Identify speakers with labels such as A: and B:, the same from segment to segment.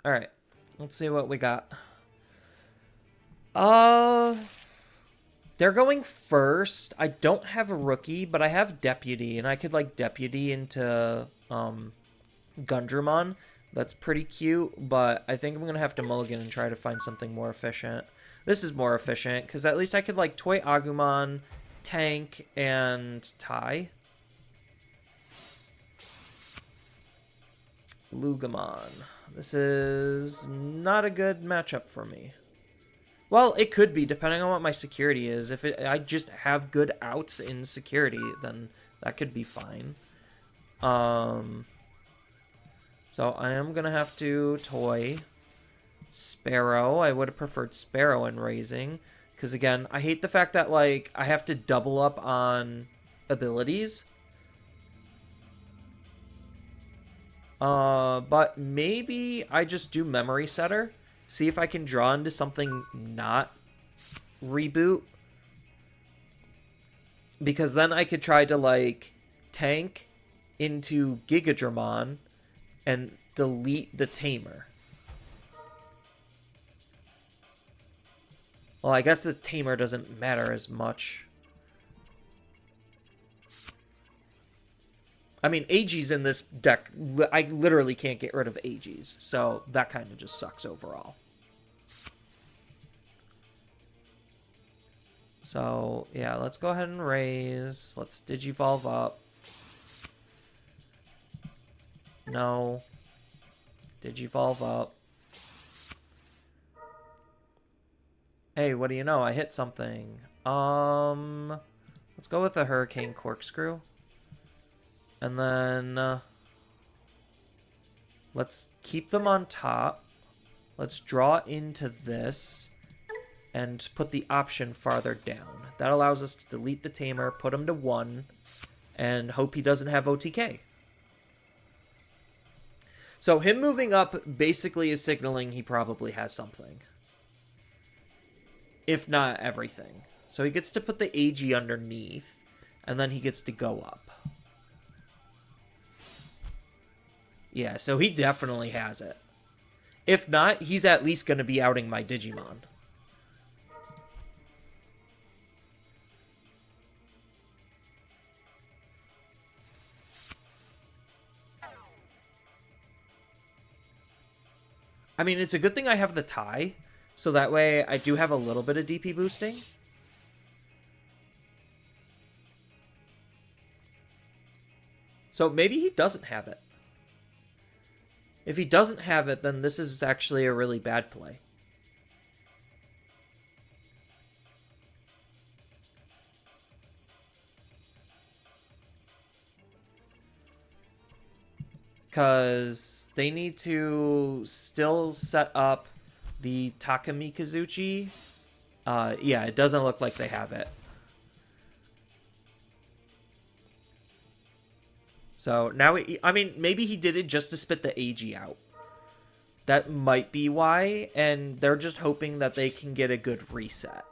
A: Alright. Let's see what we got. They're going first. I don't have a rookie, but I have deputy, and I could like deputy into Gundramon. That's pretty cute, but I think I'm gonna have to mulligan and try to find something more efficient. This is more efficient because at least I could like toy Agumon, tank, and tie. Lugamon. This is not a good matchup for me. Well, it could be, depending on what my security is. If I just have good outs in security, then that could be fine. So I am going to have to toy Sparrow. I would have preferred Sparrow in raising. Because, again, I hate the fact that, like, I have to double up on abilities. But maybe I just do Memory Setter. See if I can draw into something not reboot. Because then I could try to, like, tank into Gigadramon and delete the Tamer. Well, I guess the Tamer doesn't matter as much. I mean, Aegis in this deck, I literally can't get rid of Aegis, so that kind of just sucks overall. So, yeah, let's go ahead and raise. Let's Digivolve up. No. Digivolve up. Hey, what do you know? I hit something. Let's go with a Hurricane Corkscrew. And then let's keep them on top. Let's draw into this and put the option farther down. That allows us to delete the Tamer, put him to 1, and hope he doesn't have OTK. So him moving up basically is signaling he probably has something. If not everything. So he gets to put the AG underneath, and then he gets to go up. Yeah, so he definitely has it. If not, he's at least going to be outing my Digimon. I mean, it's a good thing I have the tie, so that way I do have a little bit of DP boosting. So maybe he doesn't have it. If he doesn't have it, then this is actually a really bad play. Because they need to still set up the Takamikazuchi. Yeah, it doesn't look like they have it. So now, I mean, maybe he did it just to spit the AG out. That might be why, and they're just hoping that they can get a good reset.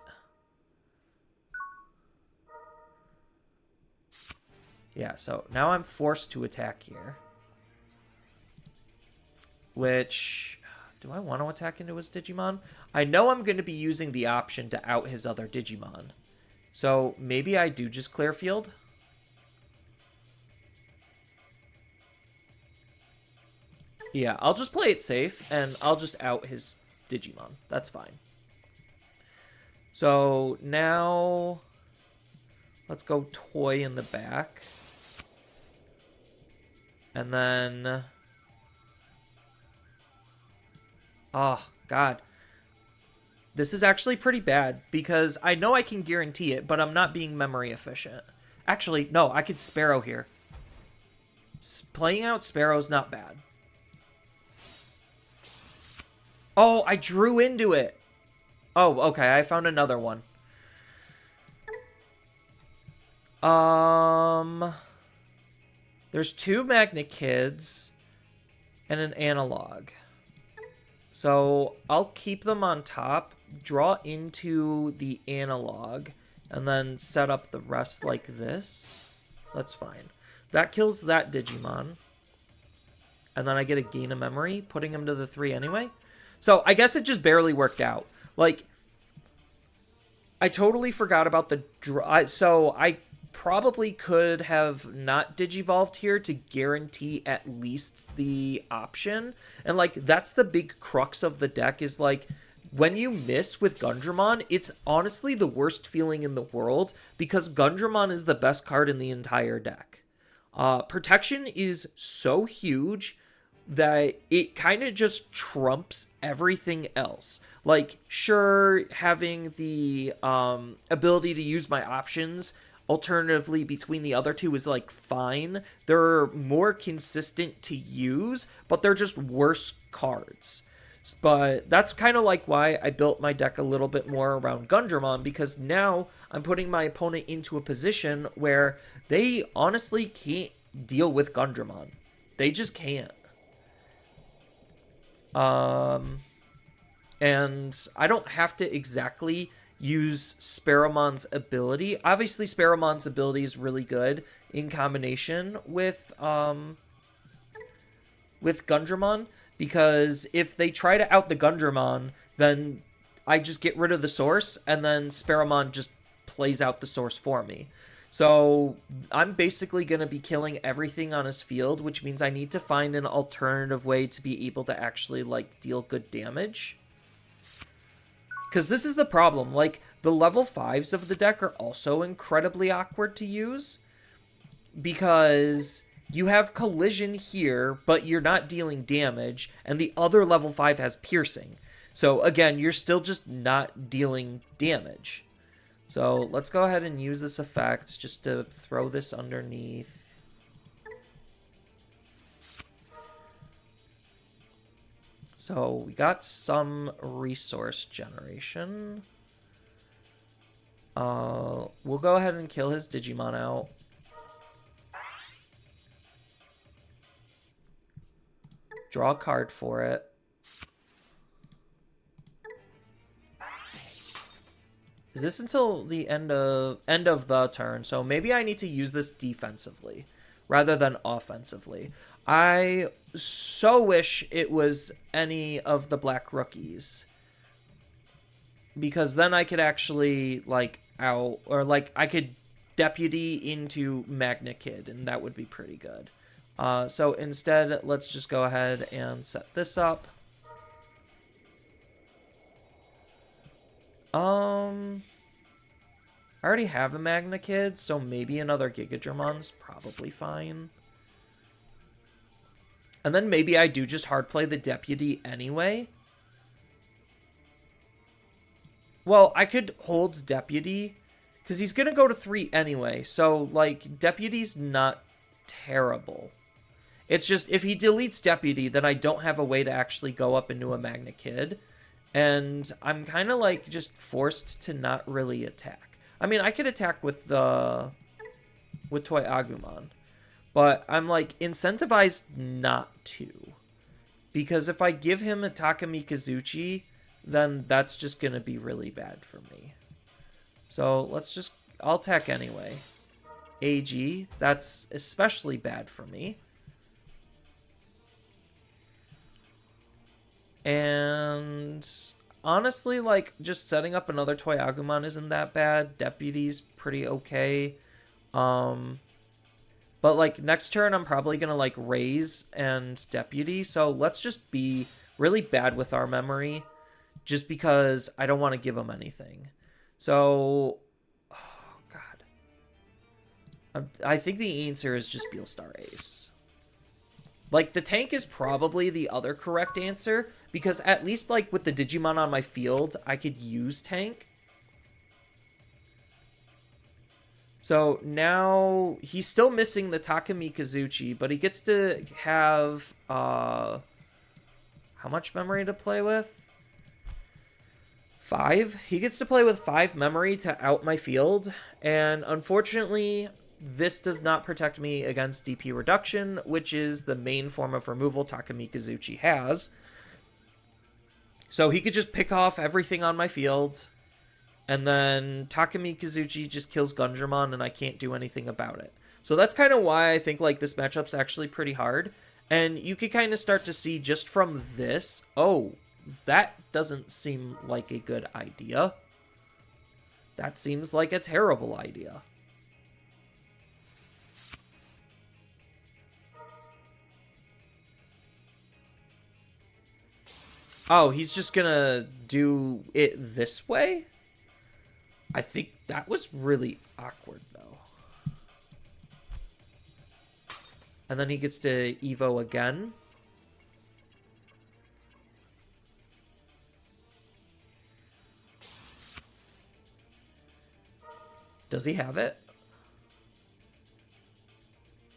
A: Yeah, so now I'm forced to attack here. Which, do I want to attack into his Digimon? I know I'm going to be using the option to out his other Digimon. So maybe I do just clear field. Yeah, I'll just play it safe, and I'll just out his Digimon. That's fine. So now, let's go toy in the back. And then, oh, God. This is actually pretty bad, because I know I can guarantee it, but I'm not being memory efficient. Actually, no, I could Sparrow here. Playing out Sparrow's not bad. Oh, I drew into it. Oh, okay, I found another one. There's 2 Magnet Kids and an analog. So I'll keep them on top, draw into the analog, and then set up the rest like this. That's fine. That kills that Digimon. and then I get a gain of memory, putting him to the 3 anyway. So I guess it just barely worked out. Like, I totally forgot about the so I probably could have not digivolved here to guarantee at least the option. And like, that's the big crux of the deck, is like, when you miss with Gundramon, it's honestly the worst feeling in the world, because Gundramon is the best card in the entire deck. Protection is so huge that it kind of just trumps everything else. Like, sure, having the ability to use my options alternatively between the other two is like fine. They're more consistent to use, but they're just worse cards. But that's kind of like why I built my deck a little bit more around Gundramon, because now I'm putting my opponent into a position where they honestly can't deal with Gundramon. They just can't. And I don't have to exactly use Sparrowmon's ability. Obviously, Sparrowmon's ability is really good in combination with Gundramon, because if they try to out the Gundramon, then I just get rid of the source, and then Sparrowmon just plays out the source for me. So I'm basically going to be killing everything on his field, which means I need to find an alternative way to be able to actually, like, deal good damage. Because this is the problem. Like, the level 5s of the deck are also incredibly awkward to use, because you have collision here, but you're not dealing damage, and the other level 5 has piercing. So again, you're still just not dealing damage. So let's go ahead and use this effect just to throw this underneath. So we got some resource generation. We'll go ahead and kill his Digimon out. Draw a card for it. Is this until the end of the turn? So maybe I need to use this defensively rather than offensively. I so wish it was any of the black rookies, because then I could actually like I could deputy into Magna Kid, and that would be pretty good. So instead, let's just go ahead and set this up. I already have a Magna Kid, so maybe another Gigadramon's probably fine. And then maybe I do just hard play the Deputy anyway. Well, I could hold Deputy, because he's going to go to 3 anyway, so, like, Deputy's not terrible. It's just, if he deletes Deputy, then I don't have a way to actually go up into a Magna Kid. And I'm kind of, like, just forced to not really attack. I mean, I could attack with Toy Agumon. But I'm, like, incentivized not to. Because if I give him a Takamikazuchi, then that's just going to be really bad for me. So, I'll attack anyway. AG, that's especially bad for me. And honestly, like, just setting up another Toy Agumon isn't that bad. Deputy's pretty okay. But, like, next turn I'm probably going to, like, raise and Deputy. So let's just be really bad with our memory, just because I don't want to give him anything. So, oh, God. I think the answer is just Beelstar Ace. Like, the tank is probably the other correct answer, because at least, like, with the Digimon on my field, I could use tank. So now he's still missing the Takamikazuchi, but he gets to have, how much memory to play with? 5? He gets to play with 5 memory to out my field, and unfortunately, this does not protect me against DP reduction, which is the main form of removal Takamikazuchi has. So he could just pick off everything on my field, and then Takamikazuchi just kills Gundramon, and I can't do anything about it. So that's kind of why I think, like, this matchup's actually pretty hard. And you can kind of start to see just from this, oh, that doesn't seem like a good idea. That seems like a terrible idea. Oh, he's just gonna do it this way? I think that was really awkward, though. And then he gets to Evo again. Does he have it?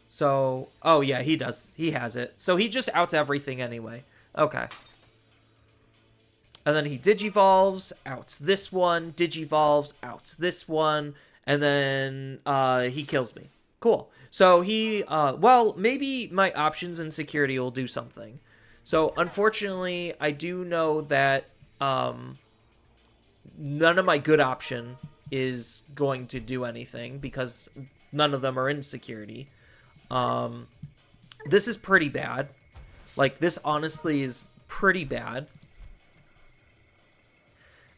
A: So, oh yeah, he does. He has it. So he just outs everything anyway. Okay. And then he digivolves, outs this one, digivolves, outs this one, and then he kills me. Cool. So he, well, maybe my options and security will do something. So unfortunately, I do know that none of my good option is going to do anything because none of them are in security. This is pretty bad. Like, this honestly is pretty bad.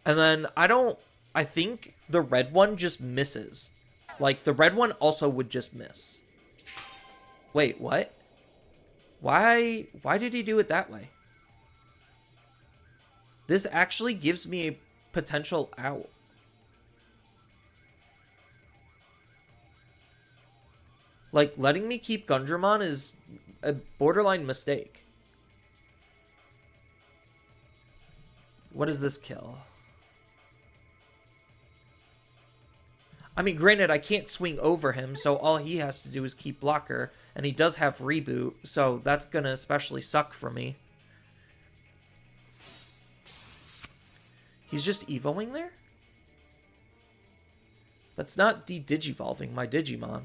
A: And then I think the red one just misses. Like, the red one also would just miss. Wait, what? Why did he do it that way? This actually gives me a potential out. Like, letting me keep Gundramon is a borderline mistake. What does this kill? I mean, granted, I can't swing over him, so all he has to do is keep blocker, and he does have reboot, so that's gonna especially suck for me. He's just evoing there? That's not de-digivolving my Digimon.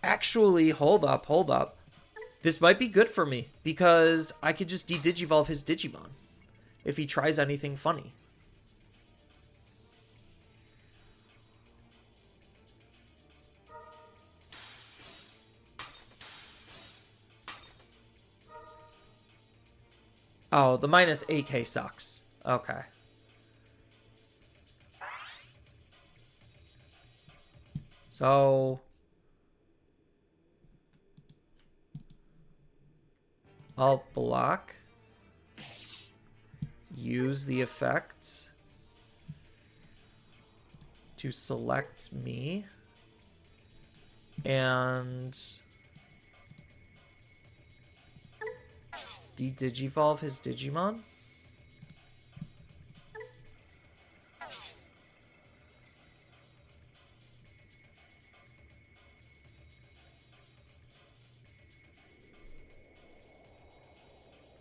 A: Actually, hold up. This might be good for me, because I could just de-digivolve his Digimon if he tries anything funny. Oh, the minus AK sucks. Okay. So I'll block. Use the effect to select me. And de-digivolve his Digimon.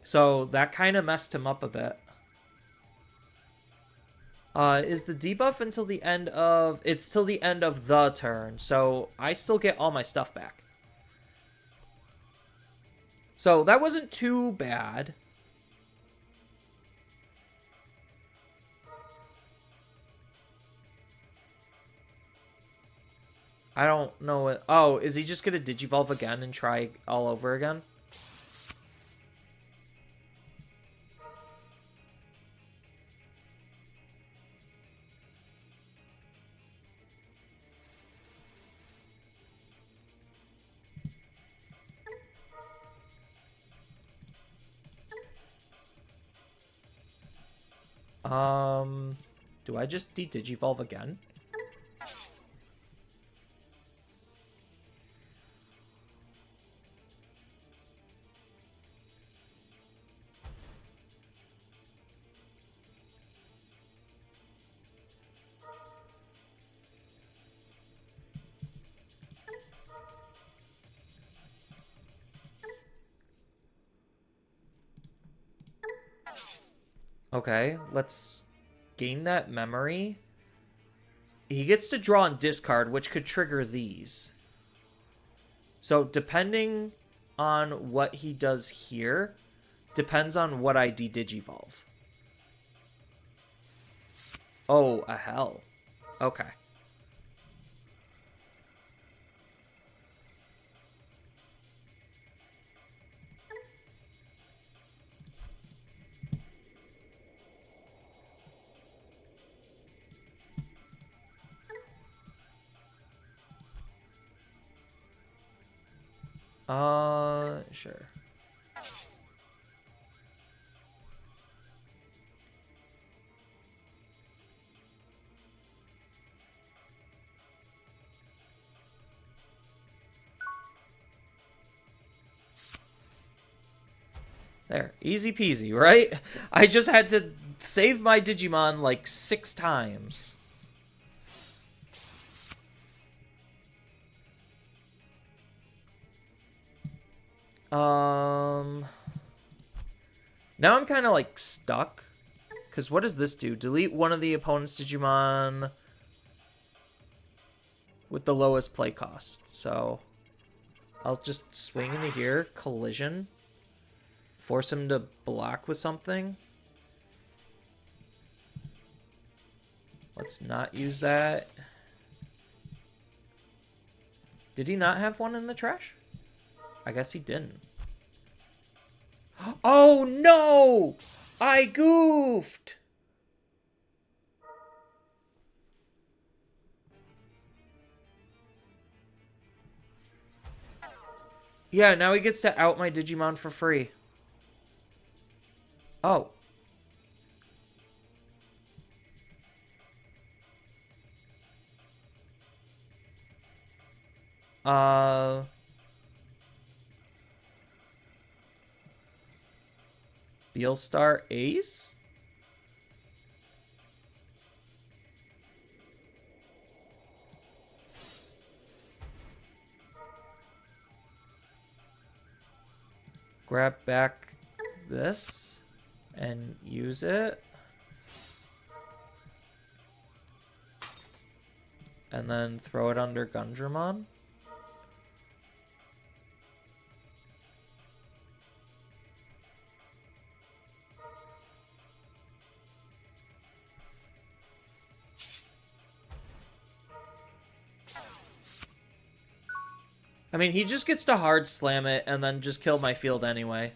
A: So that kind of messed him up a bit. Is the debuff until the end of... It's till the end of the turn, so I still get all my stuff back. So that wasn't too bad. I don't know what... Oh, is he just going to digivolve again and try all over again? Do I just de-digivolve again? Okay, let's gain that memory. He gets to draw and discard, which could trigger these. So depending on what he does here, depends on what I de-digivolve. Oh, a hell. Okay. Sure. There, easy peasy, right? I just had to save my Digimon like 6 times. Now I'm kind of like stuck. Because what does this do? Delete one of the opponent's Digimon with the lowest play cost. So I'll just swing into here, collision. Force him to block with something. Let's not use that. Did he not have one in the trash? I guess he didn't. Oh no! I goofed! Yeah, now he gets to out my Digimon for free. Oh. Beelstar Ace? Grab back this and use it. And then throw it under Gundramon. I mean, he just gets to hard slam it and then just kill my field anyway.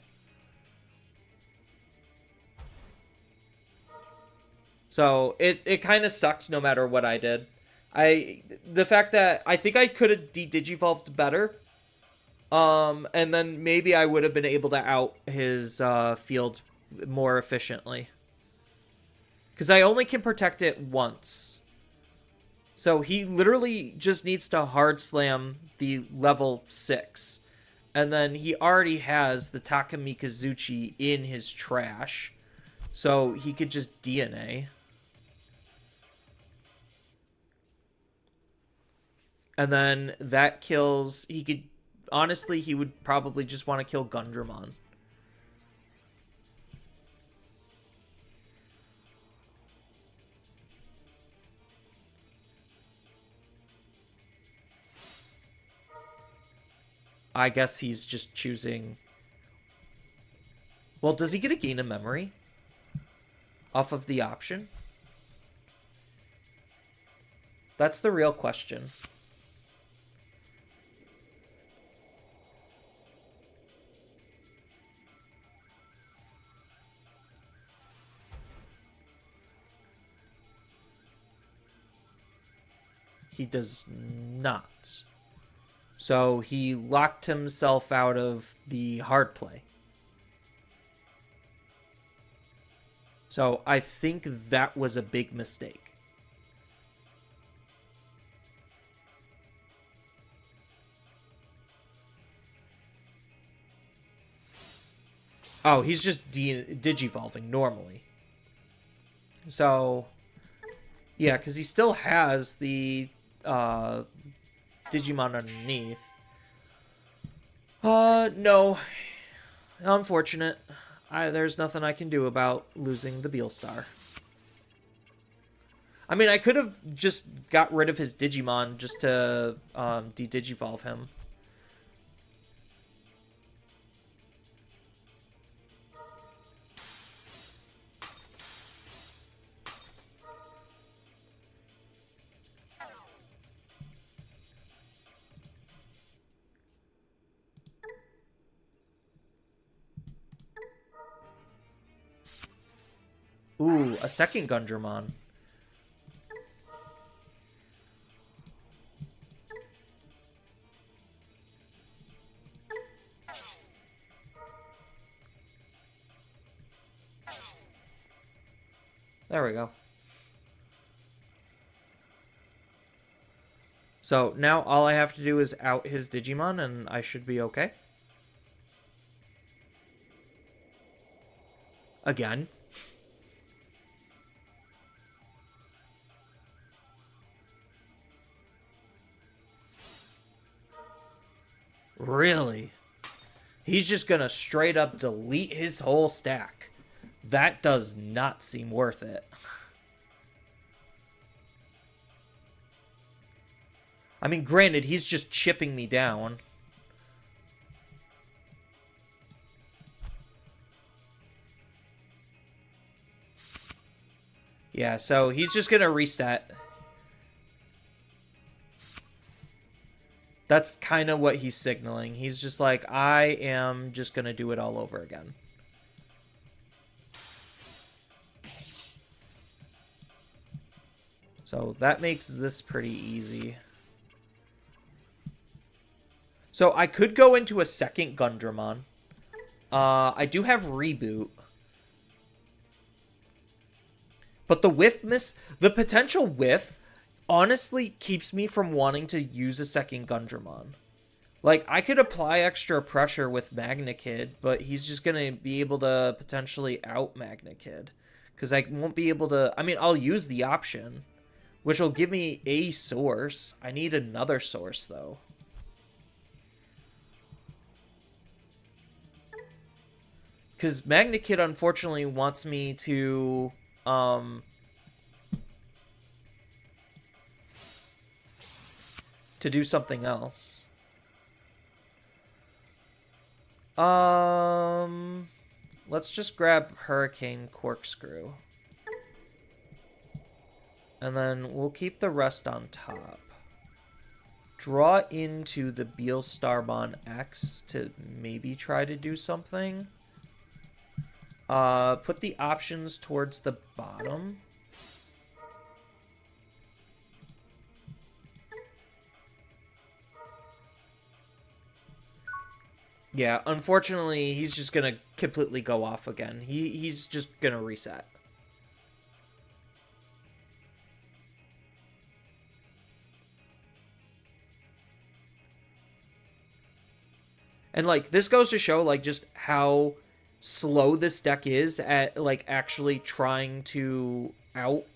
A: So it kind of sucks no matter what I did. The fact that I think I could have de-digivolved better. And then maybe I would have been able to out his field more efficiently. Because I only can protect it once. So he literally just needs to hard slam the level 6. And then he already has the Takamikazuchi in his trash. So he could just DNA. And then that kills... He could... Honestly, he would probably just want to kill Gundramon. I guess he's just choosing... Well, does he get a gain of memory off of the option? That's the real question. He does not. So he locked himself out of the hard play. So I think that was a big mistake. Oh, he's just digivolving normally. So, yeah, because he still has the Digimon underneath. No. Unfortunate. There's nothing I can do about losing the Beelstar. I mean, I could have just got rid of his Digimon just to de-digivolve him. Ooh, a second Gundramon. There we go. So now all I have to do is out his Digimon and I should be okay. Again. Really? He's just gonna straight up delete his whole stack. That does not seem worth it. I mean, granted, he's just chipping me down. Yeah, so he's just gonna reset. That's kind of what he's signaling. He's just like, I am just gonna do it all over again. So that makes this pretty easy. So I could go into a second Gundramon. I do have Reboot. But the the potential whiff, honestly keeps me from wanting to use a second Gundramon. Like, I could apply extra pressure with Magnikid, but he's just going to be able to potentially out Magnikid. Because I won't be able to... I mean, I'll use the option, which will give me a source. I need another source, though. Because Magnikid, unfortunately, wants me to... to do something else. Let's just grab Hurricane Corkscrew. And then we'll keep the rest on top. Draw into the Beal Starbon X to maybe try to do something. Put the options towards the bottom. Yeah, unfortunately, he's just gonna completely go off again. He's just gonna reset. And, like, this goes to show, like, just how slow this deck is at, like, actually trying to out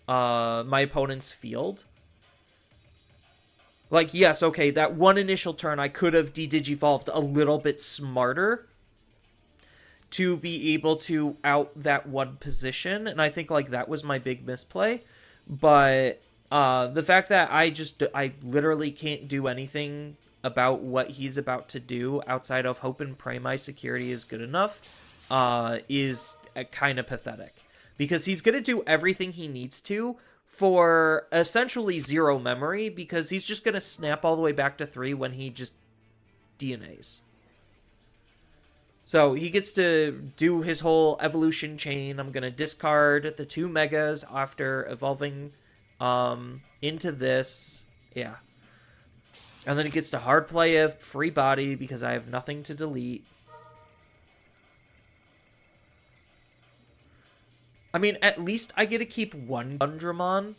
A: my opponent's field. Like, yes, okay, that one initial turn I could have de-digivolved a little bit smarter to be able to out that one position, and I think, like, that was my big misplay. But the fact that I literally can't do anything about what he's about to do outside of hope and pray my security is good enough is kind of pathetic. Because he's going to do everything he needs to for essentially 0 memory, because he's just going to snap all the way back to 3 when he just DNAs. So he gets to do his whole evolution chain. I'm going to discard the 2 Megas after evolving into this. Yeah. And then he gets to hard play a free body because I have nothing to delete. I mean, at least I get to keep one Gundramon.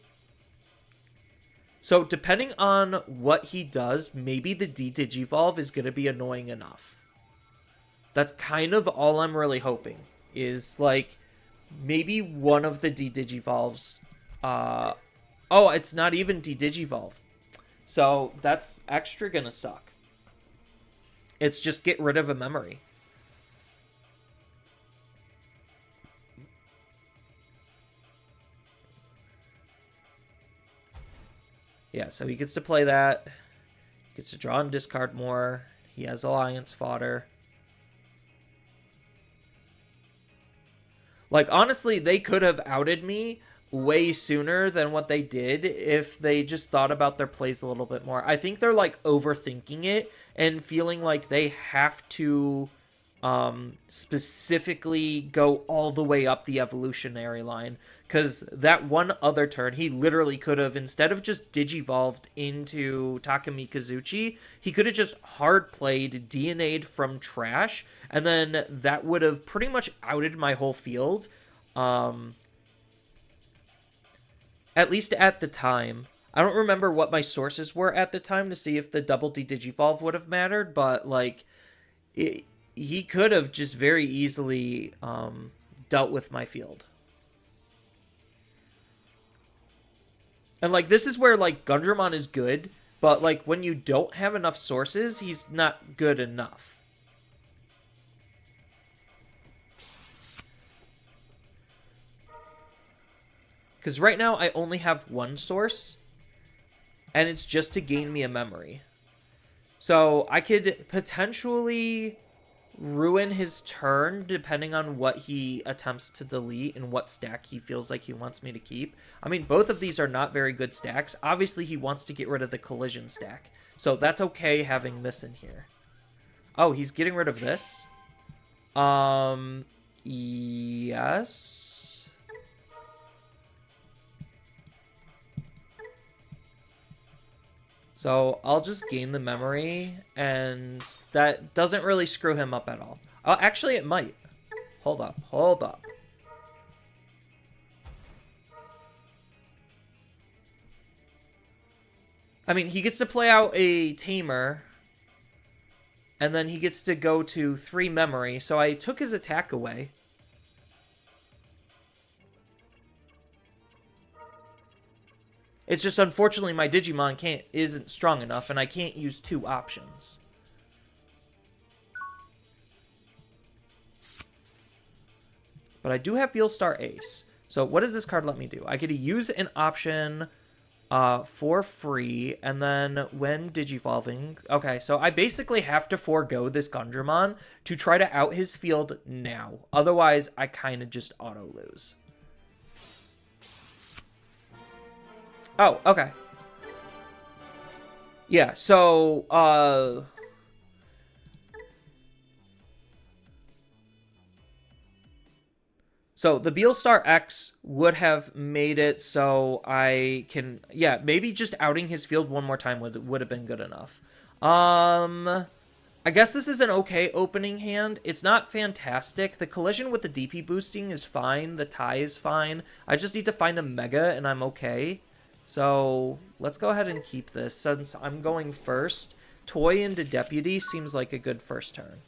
A: So, depending on what he does, maybe the D-Digivolve is going to be annoying enough. That's kind of all I'm really hoping. Is, like, maybe one of the D-Digivolves... oh, it's not even D-Digivolve. So, that's extra going to suck. It's just get rid of a memory. Yeah, so he gets to play that. He gets to draw and discard more. He has Alliance fodder. Like, honestly, they could have outed me way sooner than what they did if they just thought about their plays a little bit more. I think they're, like, overthinking it and feeling like they have to specifically go all the way up the evolutionary line. Because that one other turn, he literally could have, instead of just digivolved into Takumi Kazuchi, he could have just hard played, DNA'd from trash, and then that would have pretty much outed my whole field. At least at the time. I don't remember what my sources were at the time to see if the double D-Digivolve would have mattered, but, like, he could have just very easily dealt with my field. And, like, this is where, like, Gundramon is good, but, like, when you don't have enough sources, he's not good enough. Because right now, I only have one source, and it's just to gain me a memory. So, I could potentially ruin his turn depending on what he attempts to delete and what stack he feels like he wants me to keep. I mean, both of these are not very good stacks. Obviously, he wants to get rid of the collision stack. So that's okay having this in here. Oh, he's getting rid of this? Yes. So I'll just gain the memory, and that doesn't really screw him up at all. Oh, actually, it might. Hold up, hold up. I mean, he gets to play out a Tamer, and then he gets to go to 3 memory, so I took his attack away. It's just, unfortunately, my Digimon isn't strong enough, and I can't use 2 options. But I do have Beelstar Ace. So what does this card let me do? I get to use an option for free, and then when Digivolving... Okay, so I basically have to forego this Gundramon to try to out his field now. Otherwise, I kind of just auto-lose. Oh, okay. Yeah, so, so the Beelstar X would have made it so I can... Yeah, maybe just outing his field one more time would have been good enough. I guess this is an okay opening hand. It's not fantastic. The collision with the DP boosting is fine. The tie is fine. I just need to find a Mega, and I'm okay. So let's go ahead and keep this since I'm going first. Toy into Deputy seems like a good first turn.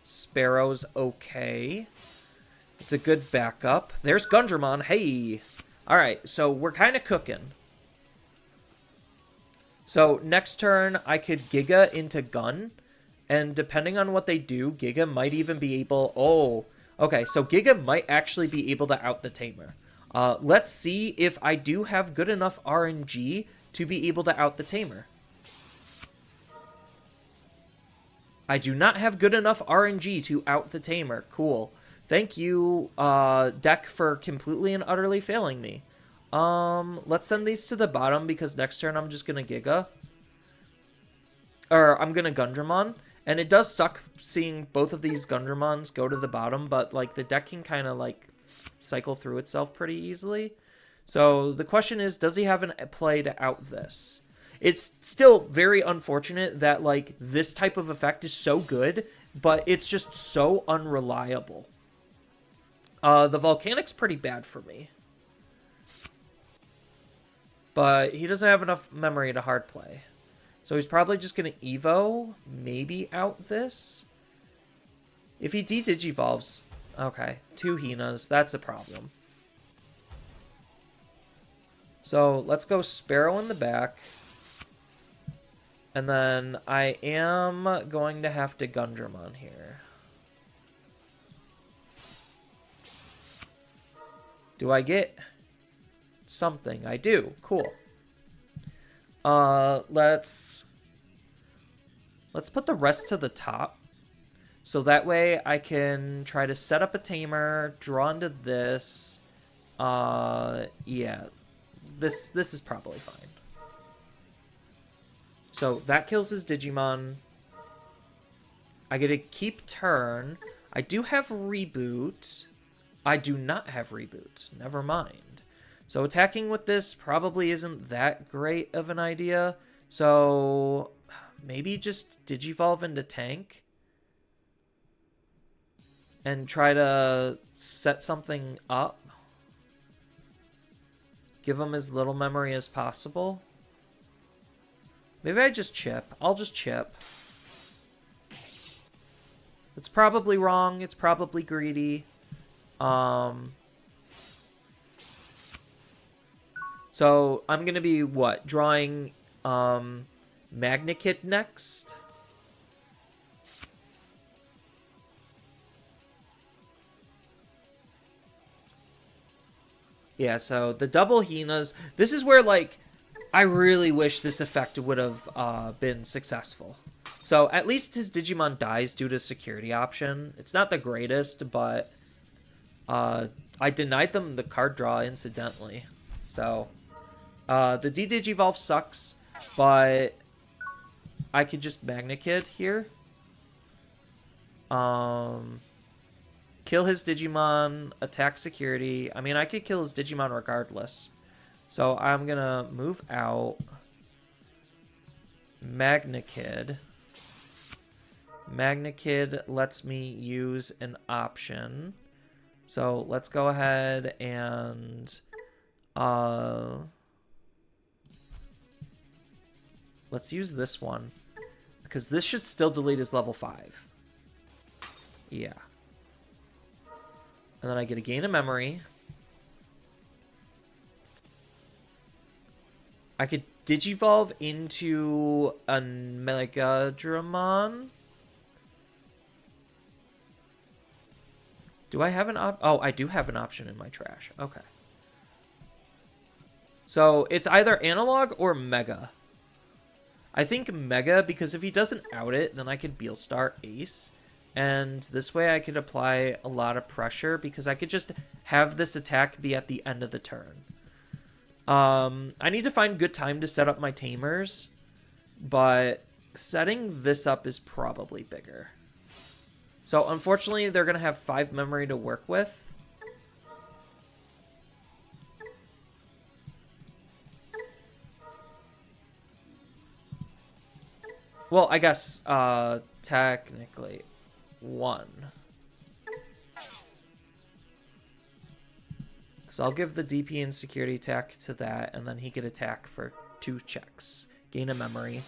A: Sparrow's okay. It's a good backup. There's Gundramon. Hey! Alright, so we're kind of cooking. So next turn, I could Giga into Gun. And depending on what they do, Giga might even be able... Oh... Okay, so Giga might actually be able to out the Tamer. Let's see if I do have good enough RNG to be able to out the Tamer. I do not have good enough RNG to out the Tamer. Cool. Thank you, deck, for completely and utterly failing me. Let's send these to the bottom because next turn I'm just going to Giga. Or I'm going to Gundramon. And it does suck seeing both of these Gundramons go to the bottom, but, like, the deck can kind of, like, cycle through itself pretty easily. So the question is, does he have a play to out this? It's still very unfortunate that, like, this type of effect is so good, but it's just so unreliable. The Volcanic's pretty bad for me. But he doesn't have enough memory to hard play. So he's probably just going to Evo, maybe out this. If he de-Digivolves, okay, 2 Hinas, that's a problem. So let's go Sparrow in the back. And then I am going to have to Gundramon here. Do I get something? I do. Cool. Let's put the rest to the top. So that way I can try to set up a Tamer, draw into this. Yeah. This is probably fine. So that kills his Digimon. I get to keep turn. I do have Reboot. I do not have Reboot. Never mind. So attacking with this probably isn't that great of an idea. So maybe just Digivolve into Tank. and try to set something up. Give him as little memory as possible. Maybe I just chip. I'll just chip. It's probably wrong. It's probably greedy. So I'm going to be, what? Drawing Magnikid next? Yeah, so the double Hinas. This is where, like, I really wish this effect would have been successful. So at least his Digimon dies due to security option. It's not the greatest, but I denied them the card draw incidentally. So the D-Digivolve sucks, but I could just Magnikid here. Kill his Digimon, attack security. I mean, I could kill his Digimon regardless. So I'm going to move out. Magnikid. Magnikid lets me use an option. So let's go ahead and let's use this one, because this should still delete his level 5. Yeah. And then I get a gain of memory. I could Digivolve into a Megadramon. Do I have an Oh, I do have an option in my trash. Okay. So it's either analog or Mega. I think Mega, because if he doesn't out it, then I could Beelstar Ace. And this way I could apply a lot of pressure, because I could just have this attack be at the end of the turn. I need to find good time to set up my tamers, but setting this up is probably bigger. So unfortunately, they're going to have 5 memory to work with. Well, I guess technically 1. So I'll give the DP and security attack to that, and then he could attack for 2 checks. Gain a memory.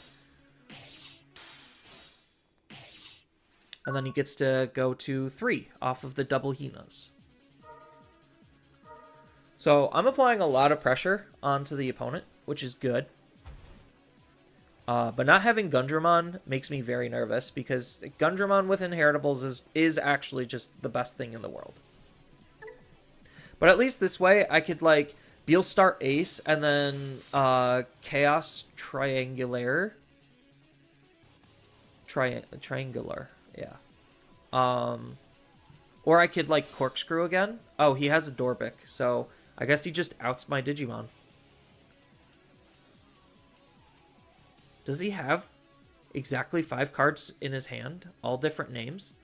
A: And then he gets to go to 3 off of the double Hinas. So I'm applying a lot of pressure onto the opponent, which is good. But not having Gundramon makes me very nervous, because Gundramon with inheritables is actually just the best thing in the world. But at least this way, I could, like, Beelstar Ace, and then Chaos Triangular. Triangular, yeah. Or I could, like, Corkscrew again. Oh, he has a Dorbic, so I guess he just outs my Digimon. Does he have exactly 5 cards in his hand? All different names?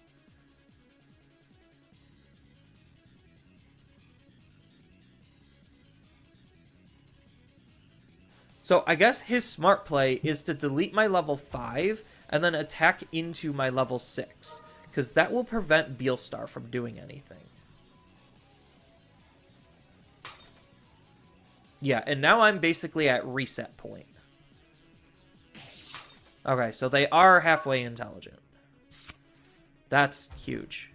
A: So I guess his smart play is to delete my level 5 and then attack into my level 6, because that will prevent Beelstar from doing anything. Yeah, and now I'm basically at reset point. Okay, so they are halfway intelligent. That's huge,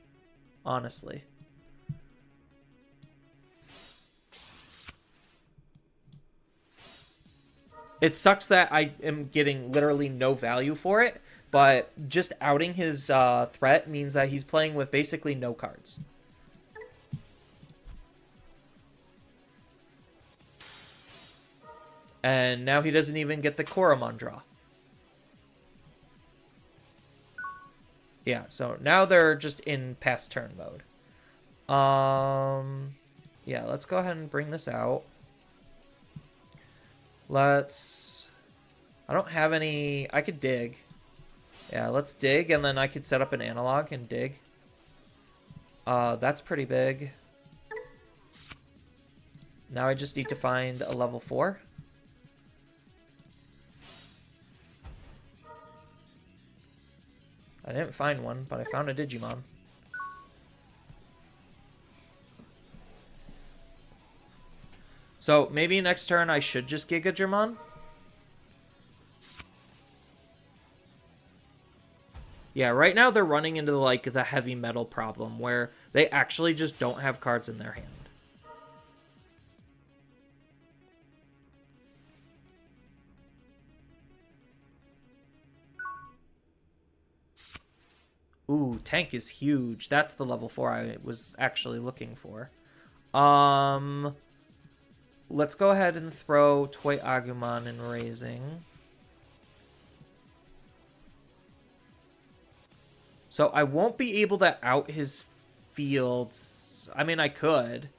A: honestly. It sucks that I am getting literally no value for it, but just outing his threat means that he's playing with basically no cards. And now he doesn't even get the Koromon draw. Yeah, so now they're just in past turn mode. Yeah, let's go ahead and bring this out. I don't have any, I could dig. Yeah, let's dig, and then I could set up an analog and dig. That's pretty big. Now I just need to find a level 4. I didn't find one, but I found a Digimon. So maybe next turn I should just Giga German. Yeah, right now they're running into like the heavy metal problem where they actually just don't have cards in their hand. Ooh, tank is huge. That's the level 4 I was actually looking for. Let's go ahead and throw Toy Agumon in Raising. So I won't be able to out his fields. I mean, I could.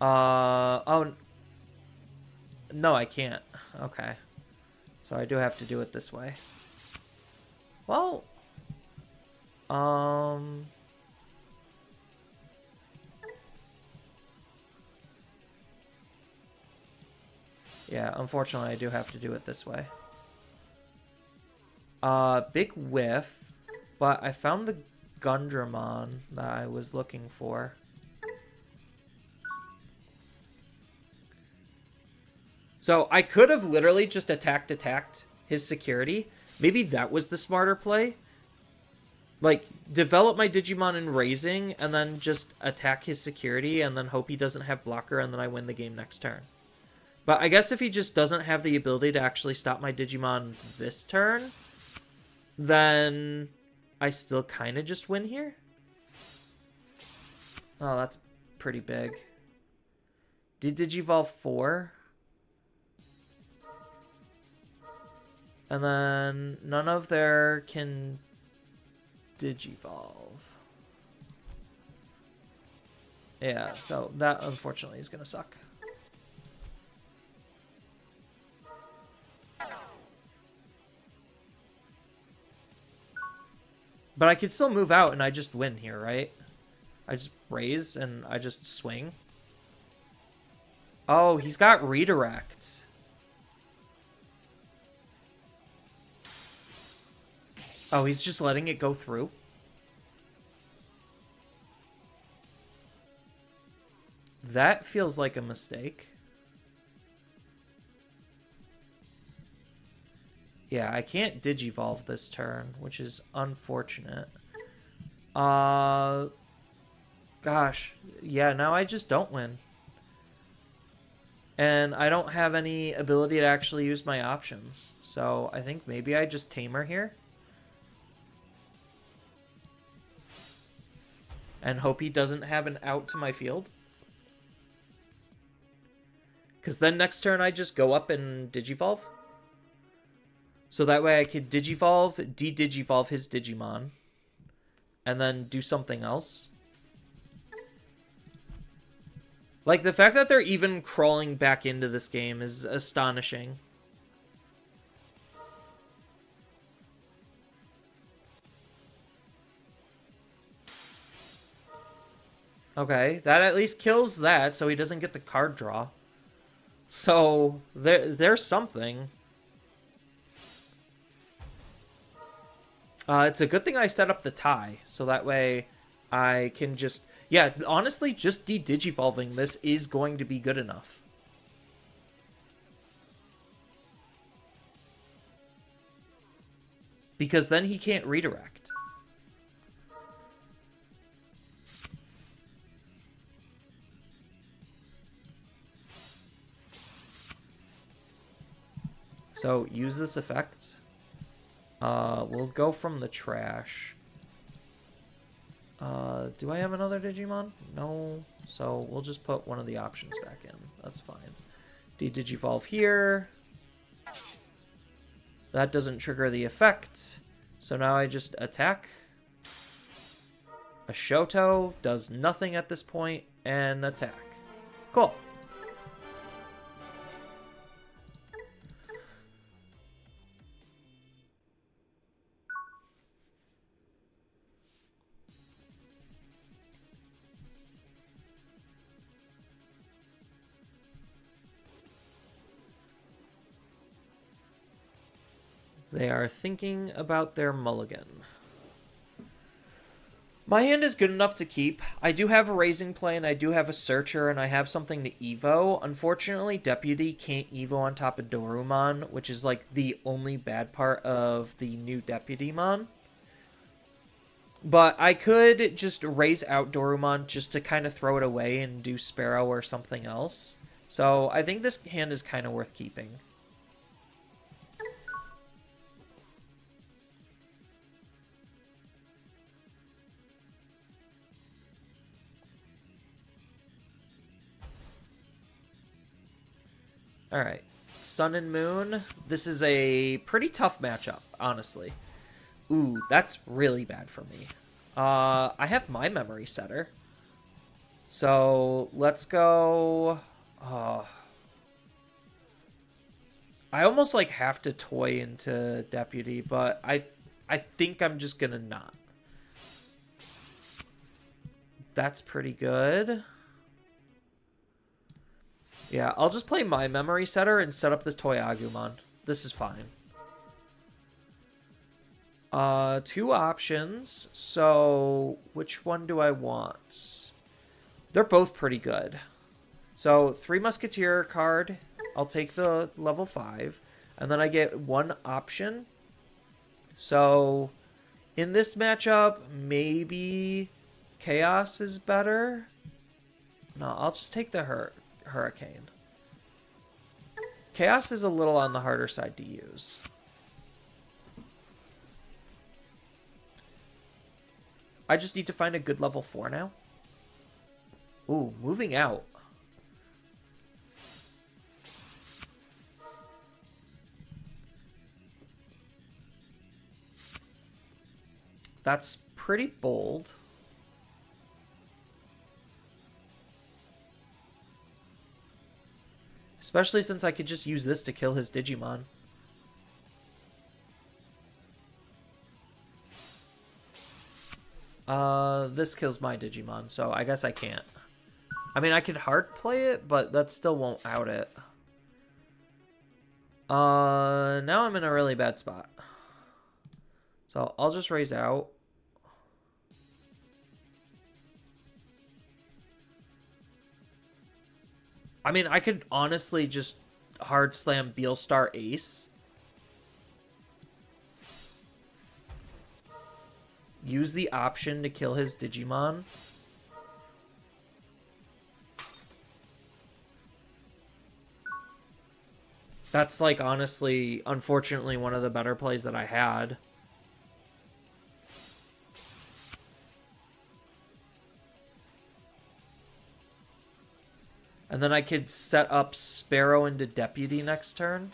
A: Oh. No, I can't. Okay. So I do have to do it this way. Well. Yeah, unfortunately I do have to do it this way. Big whiff, but I found the Gundramon that I was looking for. So I could have literally just attacked his security. Maybe that was the smarter play. Like, develop my Digimon in Raising, and then just attack his security, and then hope he doesn't have blocker, and then I win the game next turn. But I guess if he just doesn't have the ability to actually stop my Digimon this turn, then I still kind of just win here. Oh, that's pretty big. Did Digivolve 4? And then none of their can Digivolve. Yeah, so that unfortunately is going to suck. But I could still move out and I just win here, right? I just raise and I just swing. Oh, he's got redirect. Oh, he's just letting it go through. That feels like a mistake. Yeah, I can't Digivolve this turn, which is unfortunate. Gosh. Yeah, now I just don't win. And I don't have any ability to actually use my options. So I think maybe I just Tamer here. And hope he doesn't have an out to my field. Because then next turn I just go up and Digivolve. So that way I could Digivolve, de-Digivolve his Digimon. And then do something else. Like, the fact that they're even crawling back into this game is astonishing. Okay, that at least kills that, so he doesn't get the card draw. So, there's something. It's a good thing I set up the tie, so that way I can just... Yeah, honestly, just de-Digivolving this is going to be good enough. Because then he can't redirect. So, use this effect. We'll go from the trash. Do I have another Digimon? No. So we'll just put one of the options back in. That's fine. De-Digivolve here. That doesn't trigger the effect. So now I just attack. A Shoto does nothing at this point, and attack. Cool. They are thinking about their mulligan. My hand is good enough to keep. I do have a Raising Plane, I do have a Searcher, and I have something to Evo. Unfortunately, Deputy can't Evo on top of Dorumon, which is like the only bad part of the new Deputy Mon. But I could just raise out Dorumon just to kind of throw it away and do Sparrow or something else. So I think this hand is kind of worth keeping. Alright, Sun and Moon. This is a pretty tough matchup, honestly. Ooh, that's really bad for me. I have my Memory Setter. So, let's go... I almost, like, have to toy into Deputy, but I think I'm just gonna not. That's pretty good. Yeah, I'll just play my Memory Setter and set up this Toy Agumon. This is fine. Two options. So, which one do I want? They're both pretty good. So, 3 Musketeer card. I'll take the level 5. And then I get one option. So, in this matchup, maybe Chaos is better. No, I'll just take the Hurricane. Chaos is a little on the harder side to use. I just need to find a good level 4 now. Ooh, moving out. That's pretty bold. Especially since I could just use this to kill his Digimon. This kills my Digimon, so I guess I can't. I mean, I could hard play it, but that still won't out it. Now I'm in a really bad spot. So I'll just raise out. I mean, I could honestly just hard slam Beelstar Ace. Use the option to kill his Digimon. That's, like, honestly, unfortunately, one of the better plays that I had. And then I could set up Sparrow into Deputy next turn.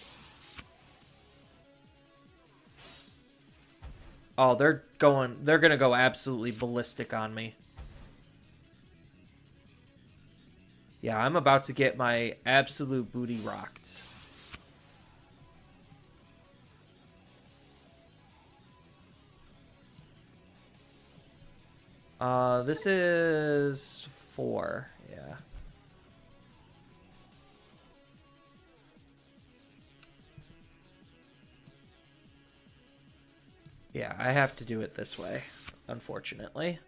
A: Oh, they're gonna go absolutely ballistic on me. Yeah, I'm about to get my absolute booty rocked. This is 4, yeah. Yeah, I have to do it this way, unfortunately.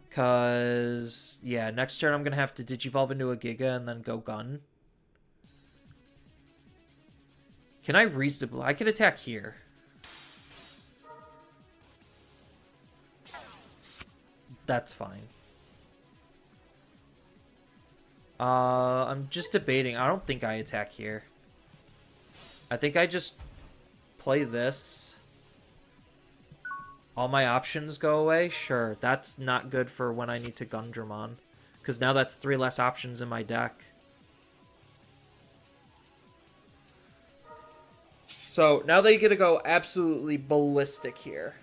A: Because, yeah, next turn I'm going to have to Digivolve into a Giga and then go Gun. Can I reasonably... I could attack here. That's fine. I'm just debating. I don't think I attack here. I think I just play this. All my options go away? Sure. That's not good for when I need to Gundramon. Because now that's 3 less options in my deck. So, now they get to go absolutely ballistic here.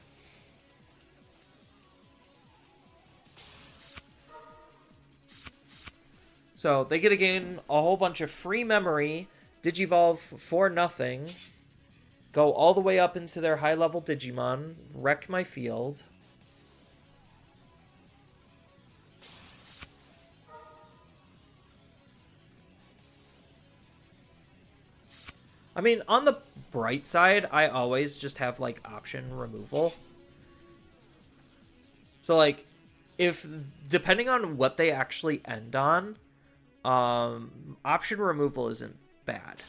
A: So, they get to gain a whole bunch of free memory, Digivolve for nothing, go all the way up into their high-level Digimon, wreck my field. I mean, on the bright side, I always just have, like, option removal. So, like, if, depending on what they actually end on, option removal isn't bad.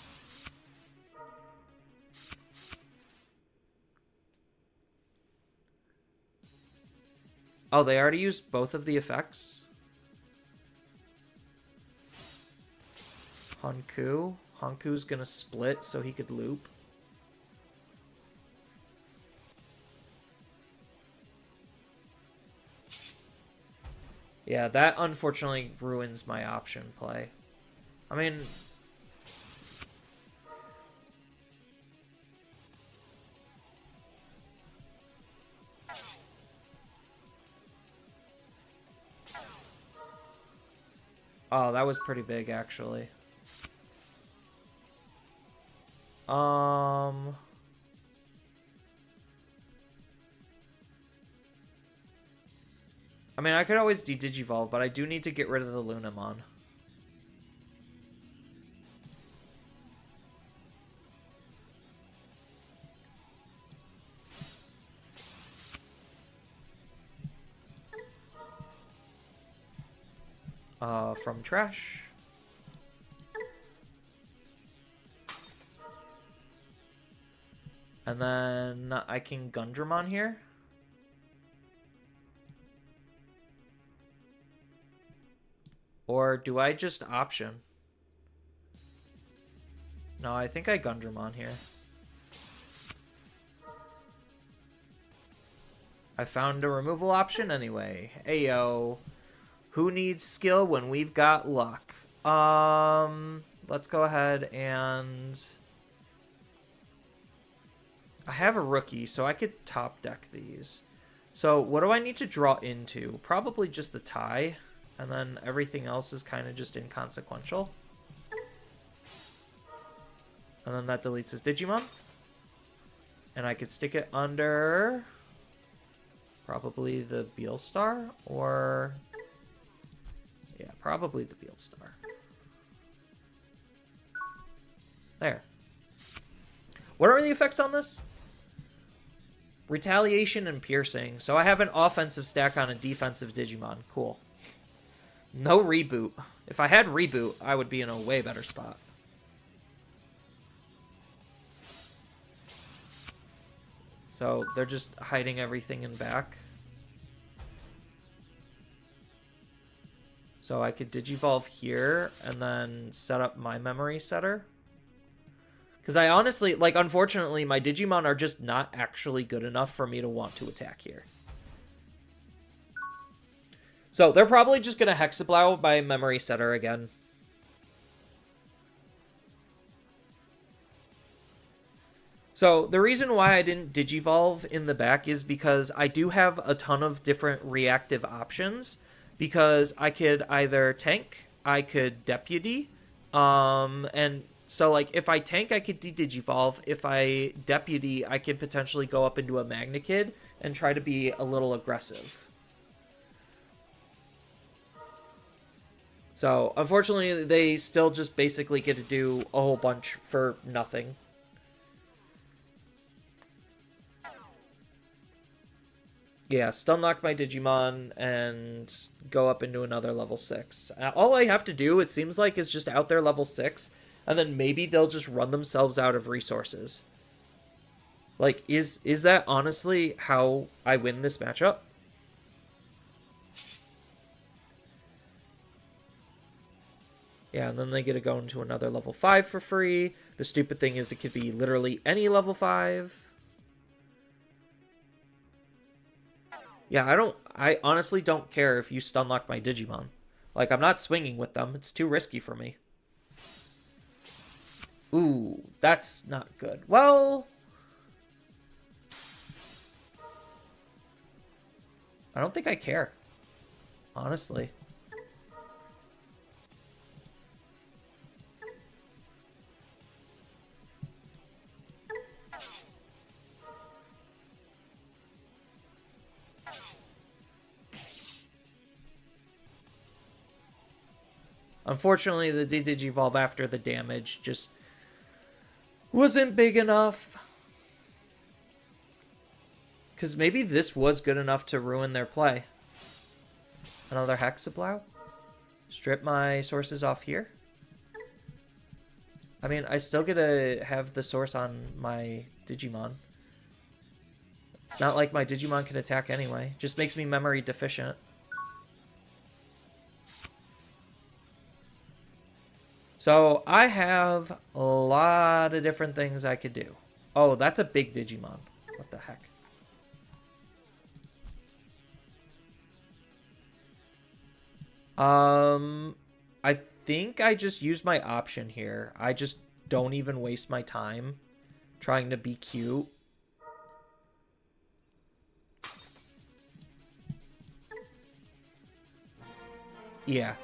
A: Oh, they already used both of the effects? Hanku. Hanku's gonna split so he could loop. Yeah, that unfortunately ruins my option play. I mean... Oh, that was pretty big, actually. I mean, I could always de-digivolve, but I do need to get rid of the Lunamon. From trash. And then I can Gundramon here. Or do I just option? No, I think I Gundramon here. I found a removal option anyway. Ayo. Who needs skill when we've got luck? Let's go ahead and... I have a rookie, so I could top deck these. So what do I need to draw into? Probably just the tie, and then everything else is kind of just inconsequential. And then that deletes his Digimon. And I could stick it under... probably the Beelstar, or... yeah, probably the Beelstar. There. What are the effects on this? Retaliation and Piercing. So I have an offensive stack on a defensive Digimon. Cool. No Reboot. If I had Reboot, I would be in a way better spot. So they're just hiding everything in back. So I could Digivolve here and then set up my memory setter. Because I honestly, like, unfortunately, my Digimon are just not actually good enough for me to want to attack here. So they're probably just going to Hexablow my memory setter again. So the reason why I didn't Digivolve in the back is because I do have a ton of different reactive options. Because I could either tank, I could deputy, and so like if I tank, I could de-digivolve. If I deputy, I could potentially go up into a Magnakid and try to be a little aggressive. So unfortunately, they still just basically get to do a whole bunch for nothing. Yeah, stun lock my Digimon and go up into another level 6. All I have to do, it seems like, is just out there level 6, and then maybe they'll just run themselves out of resources. Like, is that honestly how I win this matchup? Yeah, and then they get to go into another level 5 for free. The stupid thing is it could be literally any level 5. Yeah, I honestly don't care if you stun lock my Digimon. Like, I'm not swinging with them. It's too risky for me. Ooh, that's not good. Well... I don't think I care. Honestly. Unfortunately, the Digivolve after the damage just wasn't big enough. Because maybe this was good enough to ruin their play. Another Hexablow. Strip my sources off here. I mean, I still get to have the source on my Digimon. It's not like my Digimon can attack anyway. Just makes me memory deficient. So I have a lot of different things I could do. Oh, that's a big Digimon. What the heck? I think I just used my option here. I just don't even waste my time trying to be cute. Yeah.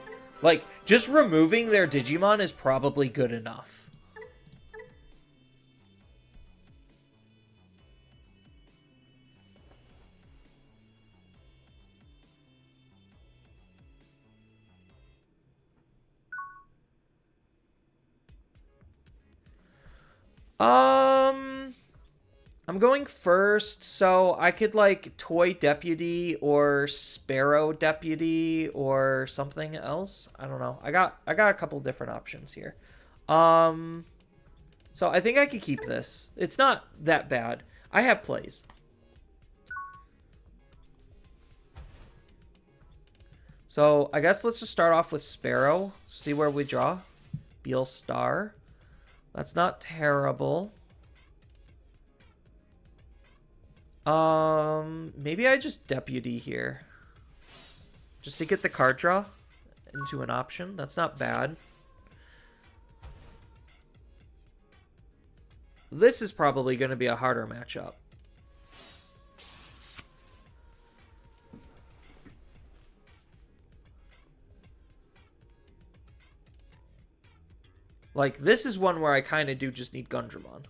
A: Like, just removing their Digimon is probably good enough. I'm going first, so I could like Toy Deputy or Sparrow Deputy or something else. I don't know. I got a couple different options here. So I think I could keep this. It's not that bad. I have plays. So I guess let's just start off with Sparrow. See where we draw. Beal Star. That's not terrible. Maybe I just Deputy here. Just to get the card draw into an option. That's not bad. This is probably going to be a harder matchup. Like, this is one where I kind of do just need Gundramon.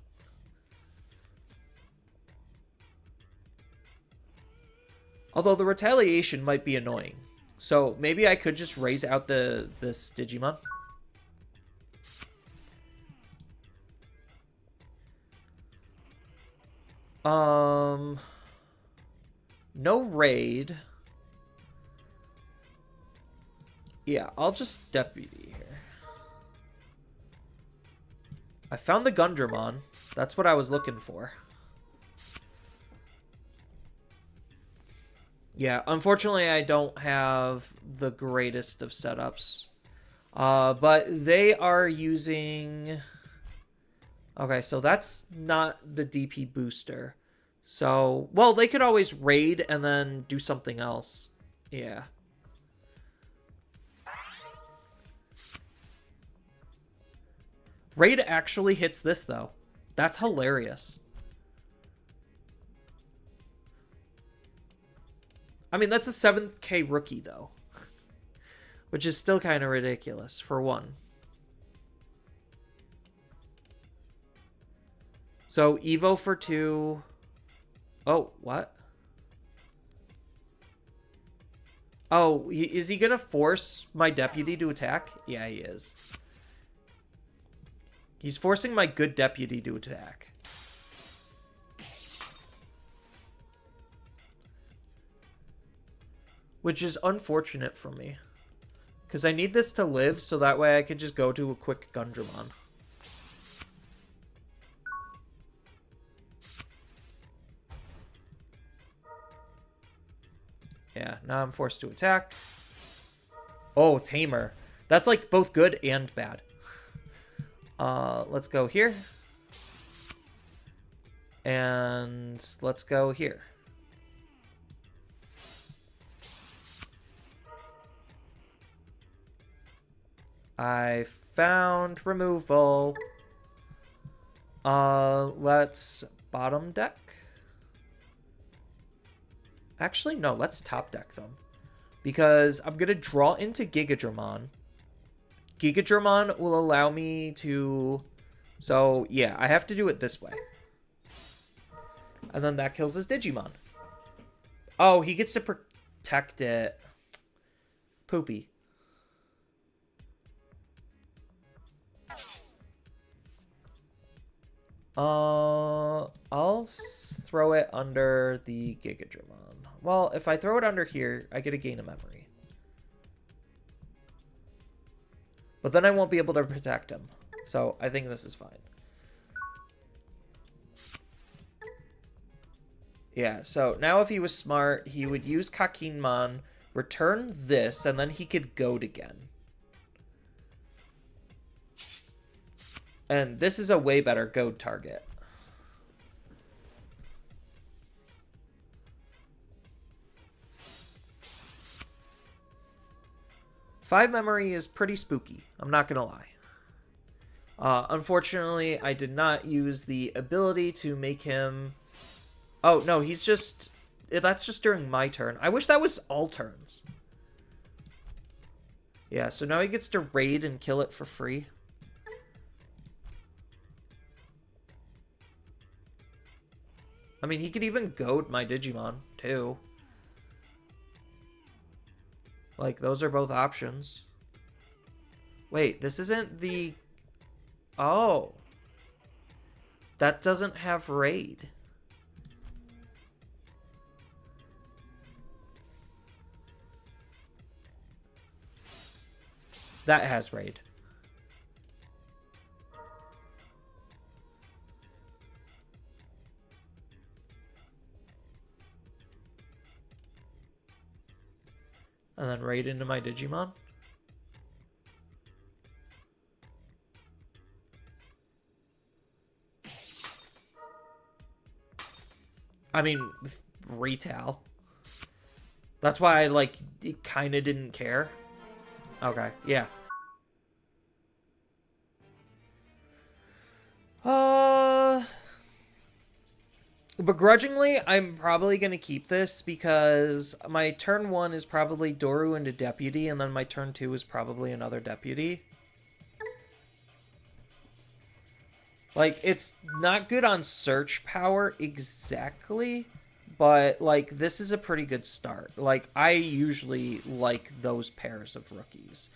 A: Although the retaliation might be annoying. So maybe I could just raise out this Digimon. No raid. Yeah, I'll just Deputy here. I found the Gundramon. That's what I was looking for. Yeah, unfortunately, I don't have the greatest of setups. But they are using... Okay, so that's not the DP booster. So, well, they could always raid and then do something else. Yeah. Raid actually hits this, though. That's hilarious. I mean, that's a 7K rookie, though. Which is still kind of ridiculous, for one. So, Evo for 2. Oh, what? Oh, is he going to force my Deputy to attack? Yeah, he is. He's forcing my good Deputy to attack. Which is unfortunate for me. Because I need this to live, so that way I could just go to a quick Gundramon. Yeah, now I'm forced to attack. Oh, Tamer. That's like both good and bad. Let's go here. And let's go here. I found removal. Let's bottom deck. Actually, no, let's top deck them. Because I'm going to draw into Gigadramon. Gigadramon will allow me to... So, yeah, I have to do it this way. And then that kills his Digimon. Oh, he gets to protect it. Poopy. I'll throw it under the Gigadramon. Well, if I throw it under here, I get a gain of memory. But then I won't be able to protect him. So I think this is fine. Yeah, so now if he was smart, he would use Kakinman, return this, and then he could goad again. And this is a way better goad target. Five memory is pretty spooky, I'm not gonna lie. Unfortunately, I did not use the ability to make him... Oh, no, he's just... That's just during my turn. I wish that was all turns. Yeah, so now he gets to raid and kill it for free. I mean, he could even goad my Digimon, too. Like, those are both options. Wait, this isn't the... Oh. That doesn't have raid. That has raid. And then raid into my Digimon. I mean, retail. That's why I, like, kind of didn't care. Okay, yeah. Begrudgingly, I'm probably going to keep this because my turn 1 is probably Doru into Deputy, and then my turn 2 is probably another Deputy. Like, it's not good on search power exactly, but, like, this is a pretty good start. Like, I usually like those pairs of rookies.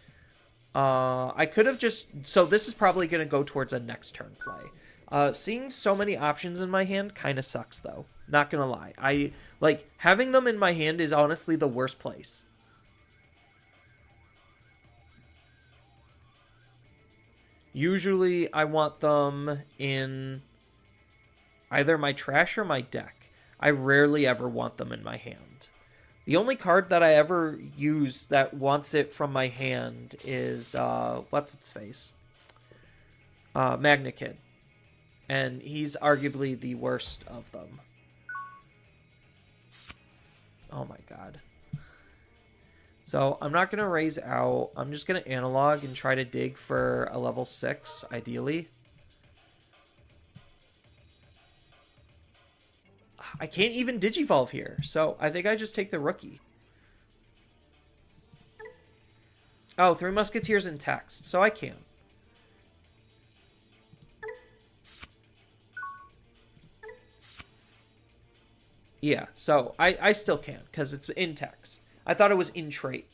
A: I could have just... So this is probably going to go towards a next turn play. Seeing so many options in my hand kind of sucks, though. Not going to lie. Like, having them in my hand is honestly the worst place. Usually, I want them in either my trash or my deck. I rarely ever want them in my hand. The only card that I ever use that wants it from my hand is, what's its face? Magna Kid. And he's arguably the worst of them. Oh my god. So I'm not going to raise out. I'm just going to analog and try to dig for a level 6, ideally. I can't even Digivolve here, so I think I just take the rookie. Oh, 3 Musketeers in text, so I can. Yeah, so I still can, because it's in text. I thought it was in trait.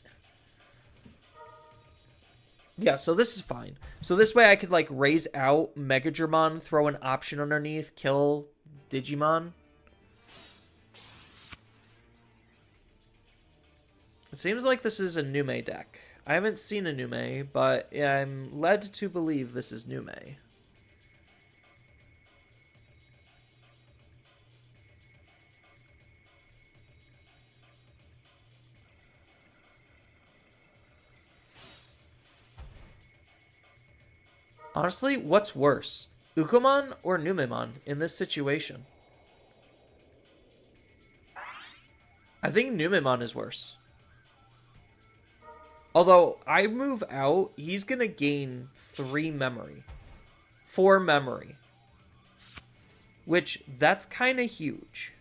A: Yeah, so this is fine. So this way I could, like, raise out Megadramon, throw an option underneath, kill Digimon. It seems like this is a Nume deck. I haven't seen a Nume, but I'm led to believe this is Nume. Honestly, what's worse? Ukomon or Numemon in this situation? I think Numemon is worse. Although, I move out, he's going to gain 3 memory. 4 memory. Which, that's kind of huge.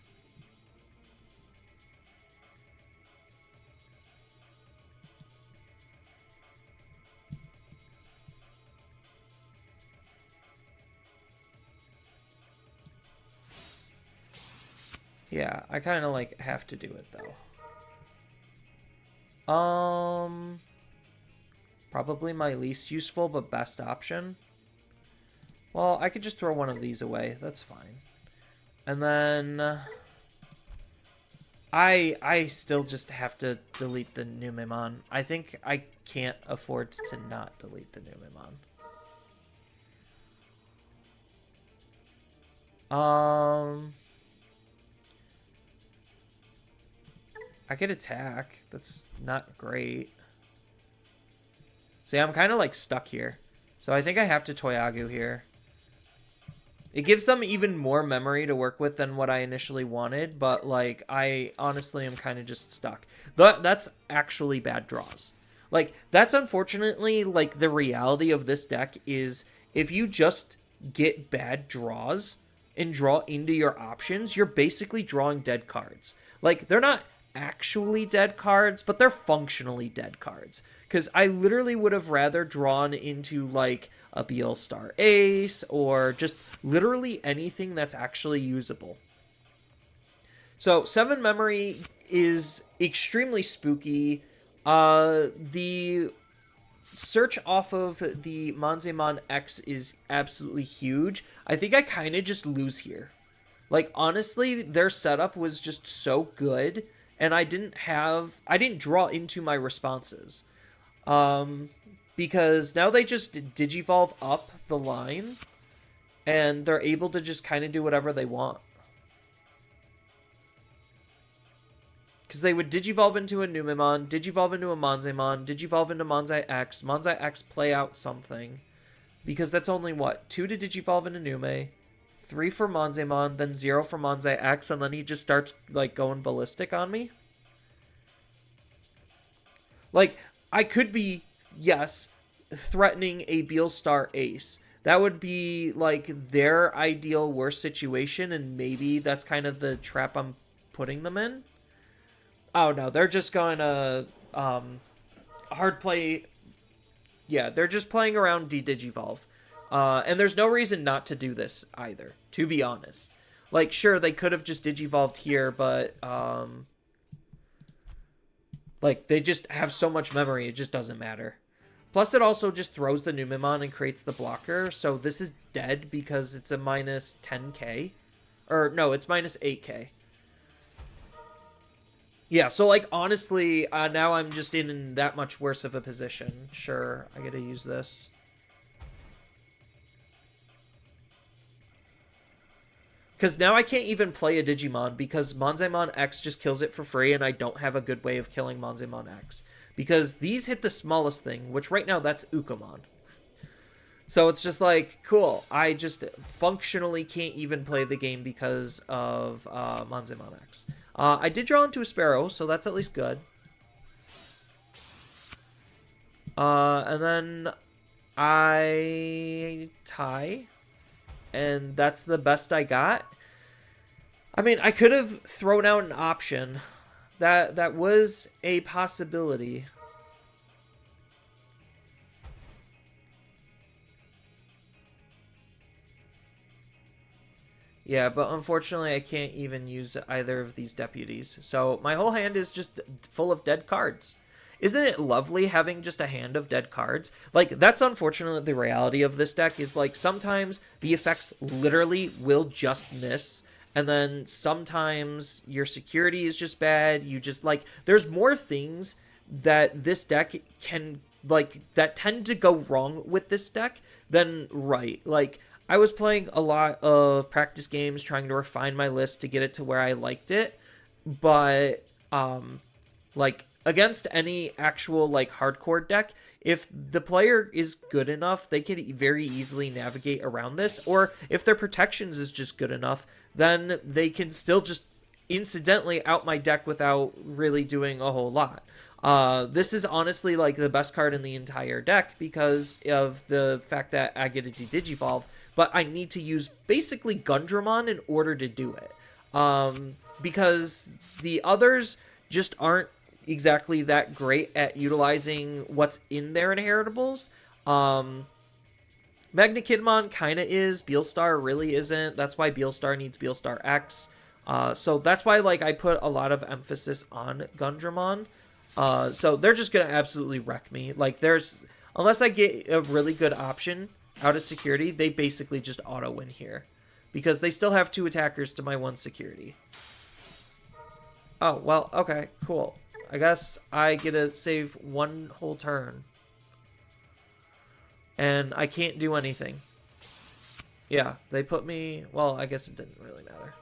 A: Yeah, I kind of, like, have to do it, though. Probably my least useful, but best option. Well, I could just throw one of these away. That's fine. And then... I still just have to delete the Numemon. I think I can't afford to not delete the Numemon. I could attack. That's not great. See, I'm kind of like stuck here. So I think I have to Toyagu here. It gives them even more memory to work with than what I initially wanted, but like I honestly am kind of just stuck. That's actually bad draws. Like that's unfortunately like the reality of this deck is if you just get bad draws and draw into your options, you're basically drawing dead cards. Like they're not actually dead cards, but they're functionally dead cards. Because I literally would have rather drawn into like a BL Star Ace or just literally anything that's actually usable. So 7 memory is extremely spooky. The search off of the Manzemon X is absolutely huge. I think I kind of just lose here. Like honestly, their setup was just so good and I didn't draw into my responses. Because now they just digivolve up the line and they're able to just kind of do whatever they want. Because they would digivolve into a Numemon, digivolve into a Manzemon, digivolve into Manzai X play out something. Because that's only, what, 2 to digivolve into Nume, 3 for Manzemon, then 0 for Manzai X, and then he just starts, like, going ballistic on me? Like, I could be, yes, threatening a Beal Star Ace. That would be, like, their ideal worst situation, and maybe that's kind of the trap I'm putting them in. Oh, no, they're just going to hard play. Yeah, they're just playing around D-Digivolve. And there's no reason not to do this either, to be honest. Like, sure, they could have just Digivolved here, but, like, they just have so much memory, it just doesn't matter. Plus, it also just throws the Numemon and creates the blocker, so this is dead because it's a minus 10k. Or, no, it's minus 8k. Yeah, so, like, honestly, now I'm just in that much worse of a position. Sure, I gotta use this. Because now I can't even play a Digimon because Manzemon X just kills it for free and I don't have a good way of killing Manzemon X. Because these hit the smallest thing, which right now that's Ukomon. So it's just like, cool, I just functionally can't even play the game because of Manzemon X. I did draw into a Sparrow, so that's at least good. And then I tie, and that's the best I got. I mean, I could have thrown out an option. That was a possibility. Yeah, but unfortunately I can't even use either of these deputies. So my whole hand is just full of dead cards. Isn't it lovely having just a hand of dead cards? Like, that's unfortunately the reality of this deck is, like, sometimes the effects literally will just miss. And then sometimes your security is just bad. You just, like, there's more things that this deck can, like, that tend to go wrong with this deck than right. Like, I was playing a lot of practice games trying to refine my list to get it to where I liked it. But, like, against any actual, like, hardcore deck, if the player is good enough, they can very easily navigate around this. Or if their protections is just good enough, then they can still just incidentally out my deck without really doing a whole lot. This is honestly, like, the best card in the entire deck because of the fact that I get a Digivolve, but I need to use basically Gundramon in order to do it. Because the others just aren't exactly that great at utilizing what's in their inheritables. Magnakidmon kind of is. Beelstar really isn't. That's why Beelstar needs Beelstar X. So that's why, like, I put a lot of emphasis on Gundramon. So they're just going to absolutely wreck me. Like, unless I get a really good option out of security, they basically just auto-win here. Because they still have 2 attackers to my 1 security. Oh, well, okay, cool. I guess I get to save one whole turn. And I can't do anything. Yeah, they put me... Well, I guess it didn't really matter.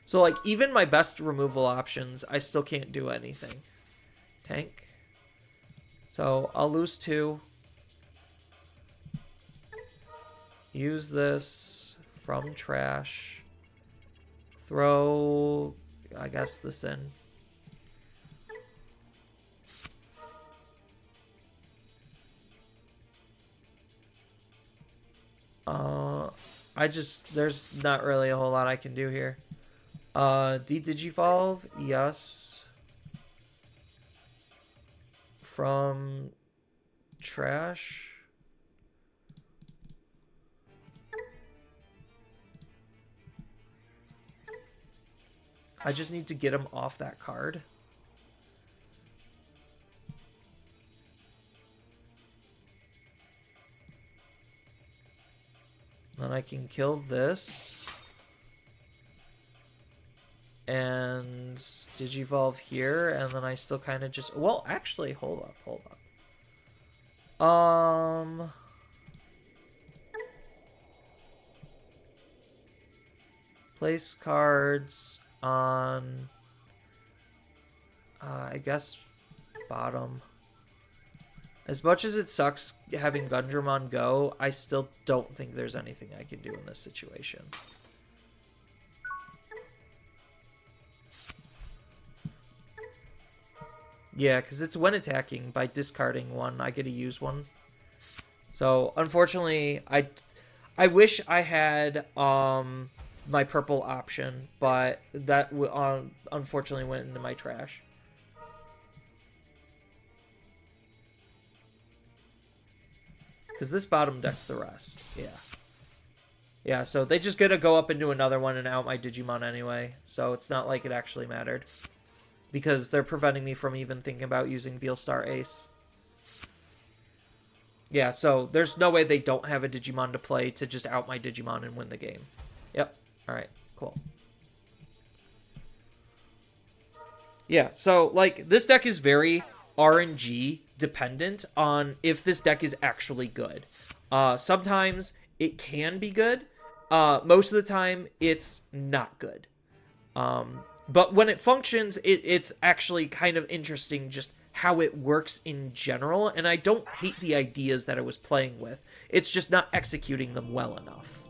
A: So, like, even my best removal options, I still can't do anything. Tank. So, I'll lose 2. Use this from trash. Throw, I guess, this in. There's not really a whole lot I can do here. Digivolve, yes. From trash. I just need to get him off that card. Then I can kill this. And Digivolve here, and then I still kind of just... Well, actually, hold up. Place cards on... I guess bottom. As much as it sucks having Gundramon go, I still don't think there's anything I can do in this situation. Yeah, because it's when attacking. By discarding one, I get to use one. So, unfortunately, I wish I had my purple option, but that unfortunately went into my trash. Because this bottom decks the rest. Yeah. Yeah, so they just gotta go up into another one and out my Digimon anyway. So it's not like it actually mattered. Because they're preventing me from even thinking about using Beelstar Ace. Yeah, so there's no way they don't have a Digimon to play to just out my Digimon and win the game. Yep. Alright, cool. Yeah, so, like, this deck is very RNG dependent on if this deck is actually good. Sometimes it can be good. Most of the time, it's not good. But when it functions, it's actually kind of interesting just how it works in general. And I don't hate the ideas that I was playing with. It's just not executing them well enough.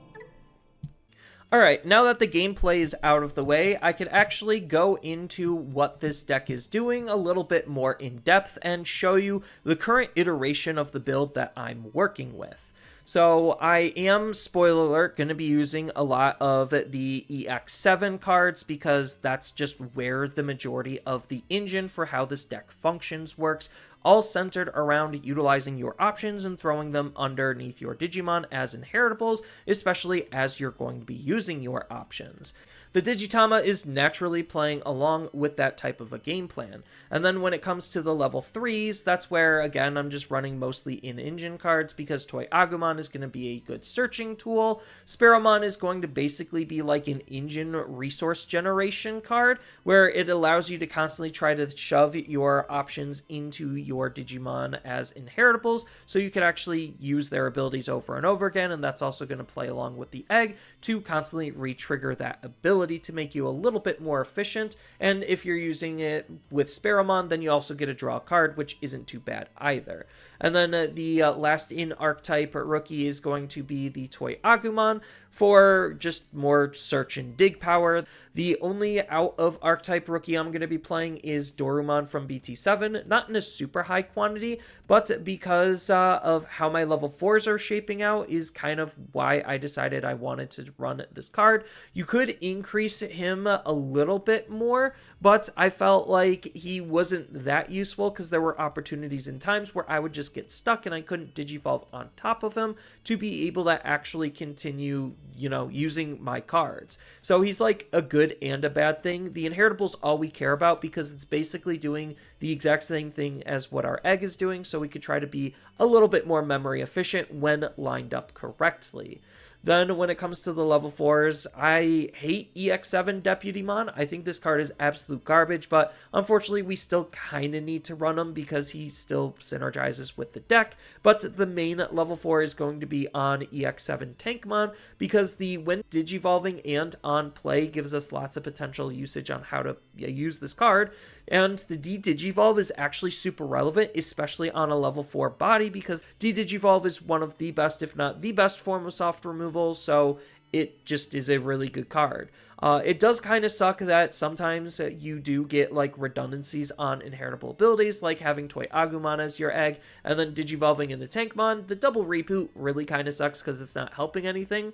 A: Alright, now that the gameplay is out of the way, I can actually go into what this deck is doing a little bit more in depth and show you the current iteration of the build that I'm working with. So I am, spoiler alert, going to be using a lot of the EX07 cards because that's just where the majority of the engine for how this deck functions works, all centered around utilizing your options and throwing them underneath your Digimon as inheritables, especially as you're going to be using your options. The Digitama is naturally playing along with that type of a game plan. And then when it comes to the level 3s, that's where, again, I'm just running mostly in-engine cards because Toy Agumon is going to be a good searching tool. Sparrowmon is going to basically be like an engine resource generation card, where it allows you to constantly try to shove your options into your Digimon as inheritables, so you can actually use their abilities over and over again, and that's also going to play along with the egg to constantly re-trigger that ability to make you a little bit more efficient. And if you're using it with Sparrowmon, then you also get to draw a card, which isn't too bad either. And then the last in archetype rookie is going to be the Toy Agumon for just more search and dig power. The only out of archetype rookie I'm going to be playing is Dorumon from BT7, not in a super high quantity, but because of how my level 4s are shaping out is kind of why I decided I wanted to run this card. You could increase him a little bit more, but I felt like he wasn't that useful because there were opportunities and times where I would just get stuck and I couldn't Digivolve on top of him to be able to actually continue, you know, using my cards. So he's like a good and a bad thing. The inheritable's all we care about because it's basically doing the exact same thing as what our egg is doing, so we could try to be a little bit more memory efficient when lined up correctly. Then when it comes to the level 4s, I hate EX07 Deputy Mon. I think this card is absolute garbage, but unfortunately we still kind of need to run him because he still synergizes with the deck. But the main level 4 is going to be on EX7 Tankmon because the when digivolving and on play gives us lots of potential usage on how to use this card. And the D-Digivolve is actually super relevant, especially on a level 4 body, because D-Digivolve is one of the best, if not the best form of soft removal, so it just is a really good card. It does kind of suck that sometimes you do get like redundancies on inheritable abilities, like having Toy Agumon as your egg, and then Digivolving into Tankmon. The double reboot really kind of sucks because it's not helping anything,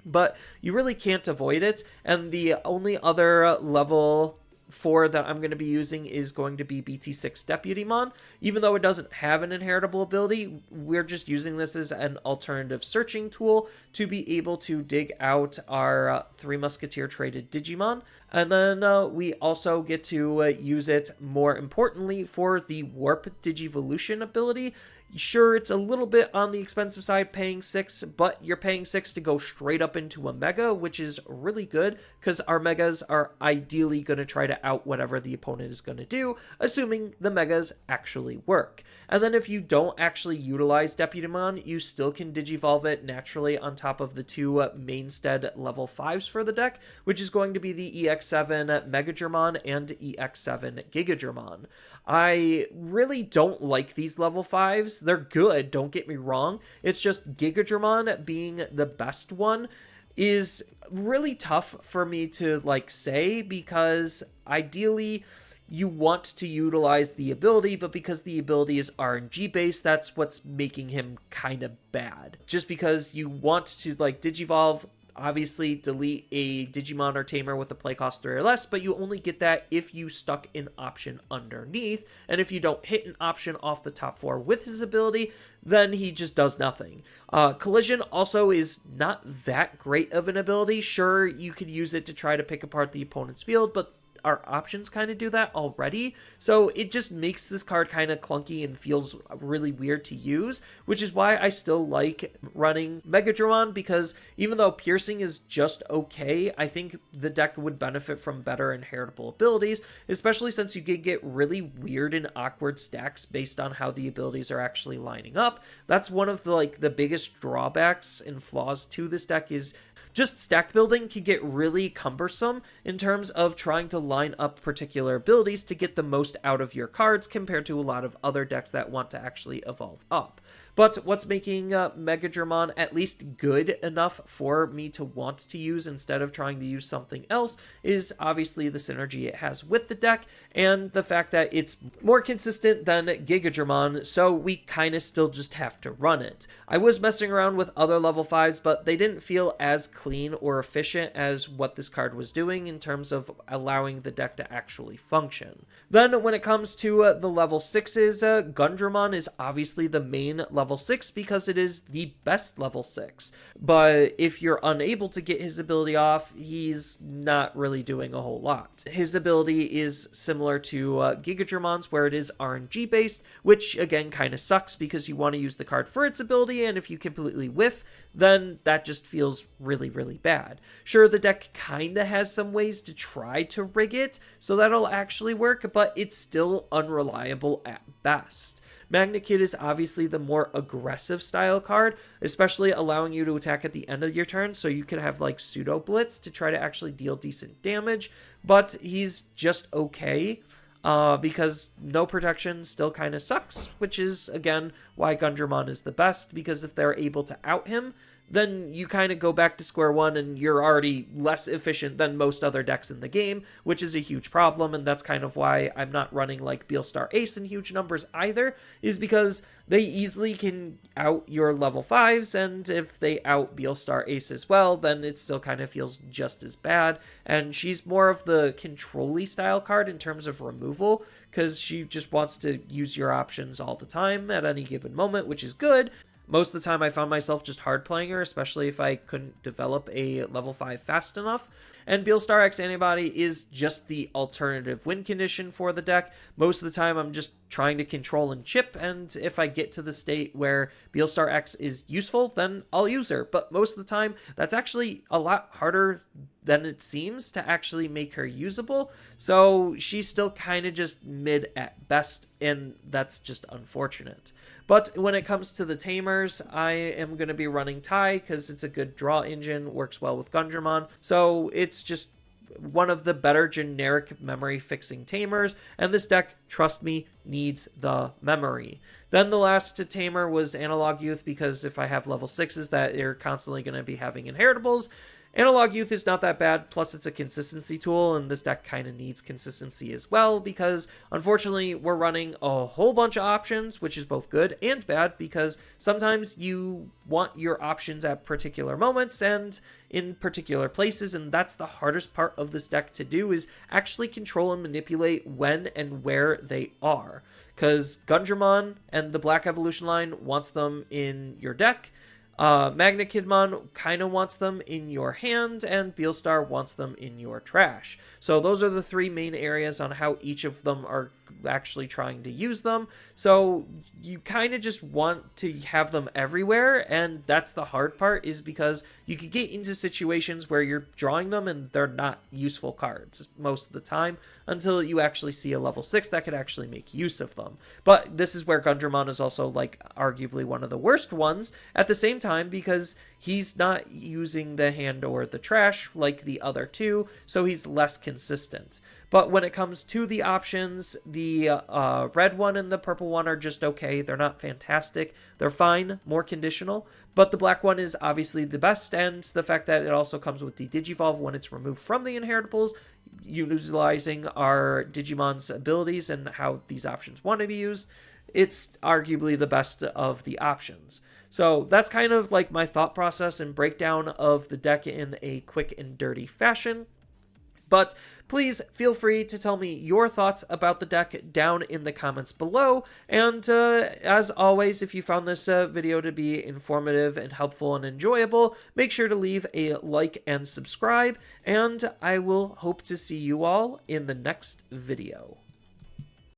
A: but you really can't avoid it, and the only other level 4 that I'm going to be using is going to be BT6 Deputy Mon. Even though it doesn't have an inheritable ability, we're just using this as an alternative searching tool to be able to dig out our 3 Musketeer traded Digimon. And then we also get to use it, more importantly, for the Warp Digivolution ability. Sure, it's a little bit on the expensive side, paying 6, but you're paying 6 to go straight up into a Mega, which is really good, because our Megas are ideally going to try to out whatever the opponent is going to do, assuming the Megas actually work. And then if you don't actually utilize Deputymon, you still can Digivolve it naturally on top of the 2 mainstead level 5s for the deck, which is going to be the EX7 Megagermon and EX7 Gigagermon. I really don't like these level 5s. They're good, don't get me wrong. It's just Gigagermon being the best one is really tough for me to like say, because ideally you want to utilize the ability, but because the ability is RNG based, that's what's making him kind of bad. Just because you want to like Digivolve, obviously delete a Digimon or Tamer with a play cost 3 or less, but you only get that if you stuck an option underneath, and if you don't hit an option off the top 4 with his ability, then he just does nothing. Collision also is not that great of an ability. Sure, you could use it to try to pick apart the opponent's field, but our options kind of do that already, so it just makes this card kind of clunky and feels really weird to use, which is why I still like running Megadramon, because even though piercing is just okay, I think the deck would benefit from better inheritable abilities, especially since you could get really weird and awkward stacks based on how the abilities are actually lining up. That's one of the biggest drawbacks and flaws to this deck, is just stack building can get really cumbersome in terms of trying to line up particular abilities to get the most out of your cards compared to a lot of other decks that want to actually evolve up. But what's making Megadramon at least good enough for me to want to use instead of trying to use something else is obviously the synergy it has with the deck and the fact that it's more consistent than Gigadramon, so we kind of still just have to run it. I was messing around with other level 5s, but they didn't feel as clean or efficient as what this card was doing in terms of allowing the deck to actually function. Then when it comes to the level 6s, Gundramon is obviously the main level 6 because it is the best level 6. But if you're unable to get his ability off, he's not really doing a whole lot. His ability is similar to Gigadramon's, where it is RNG based, which again kind of sucks because you want to use the card for its ability, and if you completely whiff, then that just feels really, really bad. Sure, the deck kind of has some ways to try to rig it so that'll actually work, but it's still unreliable at best. Magna Kid is obviously the more aggressive style card, especially allowing you to attack at the end of your turn, so you can have like pseudo blitz to try to actually deal decent damage, but he's just okay. Because no protection still kind of sucks, which is, again, why Gundramon is the best, because if they're able to out him, then you kind of go back to square one and you're already less efficient than most other decks in the game, which is a huge problem, and that's kind of why I'm not running like Beelstar Ace in huge numbers either, is because they easily can out your level 5s, and if they out Beelstar Ace as well, then it still kind of feels just as bad, and she's more of the control-y style card in terms of removal, because she just wants to use your options all the time at any given moment, which is good. Most of the time I found myself just hard playing her, especially if I couldn't develop a level 5 fast enough. And Beelstar X Antibody is just the alternative win condition for the deck. Most of the time I'm just trying to control and chip, and if I get to the state where Beelstar X is useful, then I'll use her. But most of the time, that's actually a lot harder than it seems to actually make her usable. So she's still kind of just mid at best, and that's just unfortunate. But when it comes to the Tamers, I am going to be running Tai because it's a good draw engine, works well with Gundramon. So it's just one of the better generic memory fixing Tamers, and this deck, trust me, needs the memory. Then the last tamer was Analog Youth, because if I have level 6s that are constantly going to be having inheritables, Analog Youth is not that bad, plus it's a consistency tool, and this deck kind of needs consistency as well, because unfortunately we're running a whole bunch of options, which is both good and bad, because sometimes you want your options at particular moments and in particular places, and that's the hardest part of this deck to do, is actually control and manipulate when and where they are. Because Gundramon and the Black Evolution line wants them in your deck, Magna Kidmon kind of wants them in your hand, and Beelstar wants them in your trash. So those are the three main areas on how each of them are actually trying to use them. So you kind of just want to have them everywhere, and that's the hard part, is because you could get into situations where you're drawing them and they're not useful cards most of the time, until you actually see a level 6 that could actually make use of them. But this is where Gundramon is also, like, arguably one of the worst ones at the same time, because he's not using the hand or the trash like the other two, so he's less consistent. But when it comes to the options, the red one and the purple one are just okay. They're not fantastic. They're fine, more conditional. But the black one is obviously the best, and the fact that it also comes with the Digivolve when it's removed from the inheritables, utilizing our Digimon's abilities and how these options want to be used, it's arguably the best of the options. So that's kind of like my thought process and breakdown of the deck in a quick and dirty fashion. But please feel free to tell me your thoughts about the deck down in the comments below. And as always, if you found this video to be informative and helpful and enjoyable, make sure to leave a like and subscribe. And I will hope to see you all in the next video.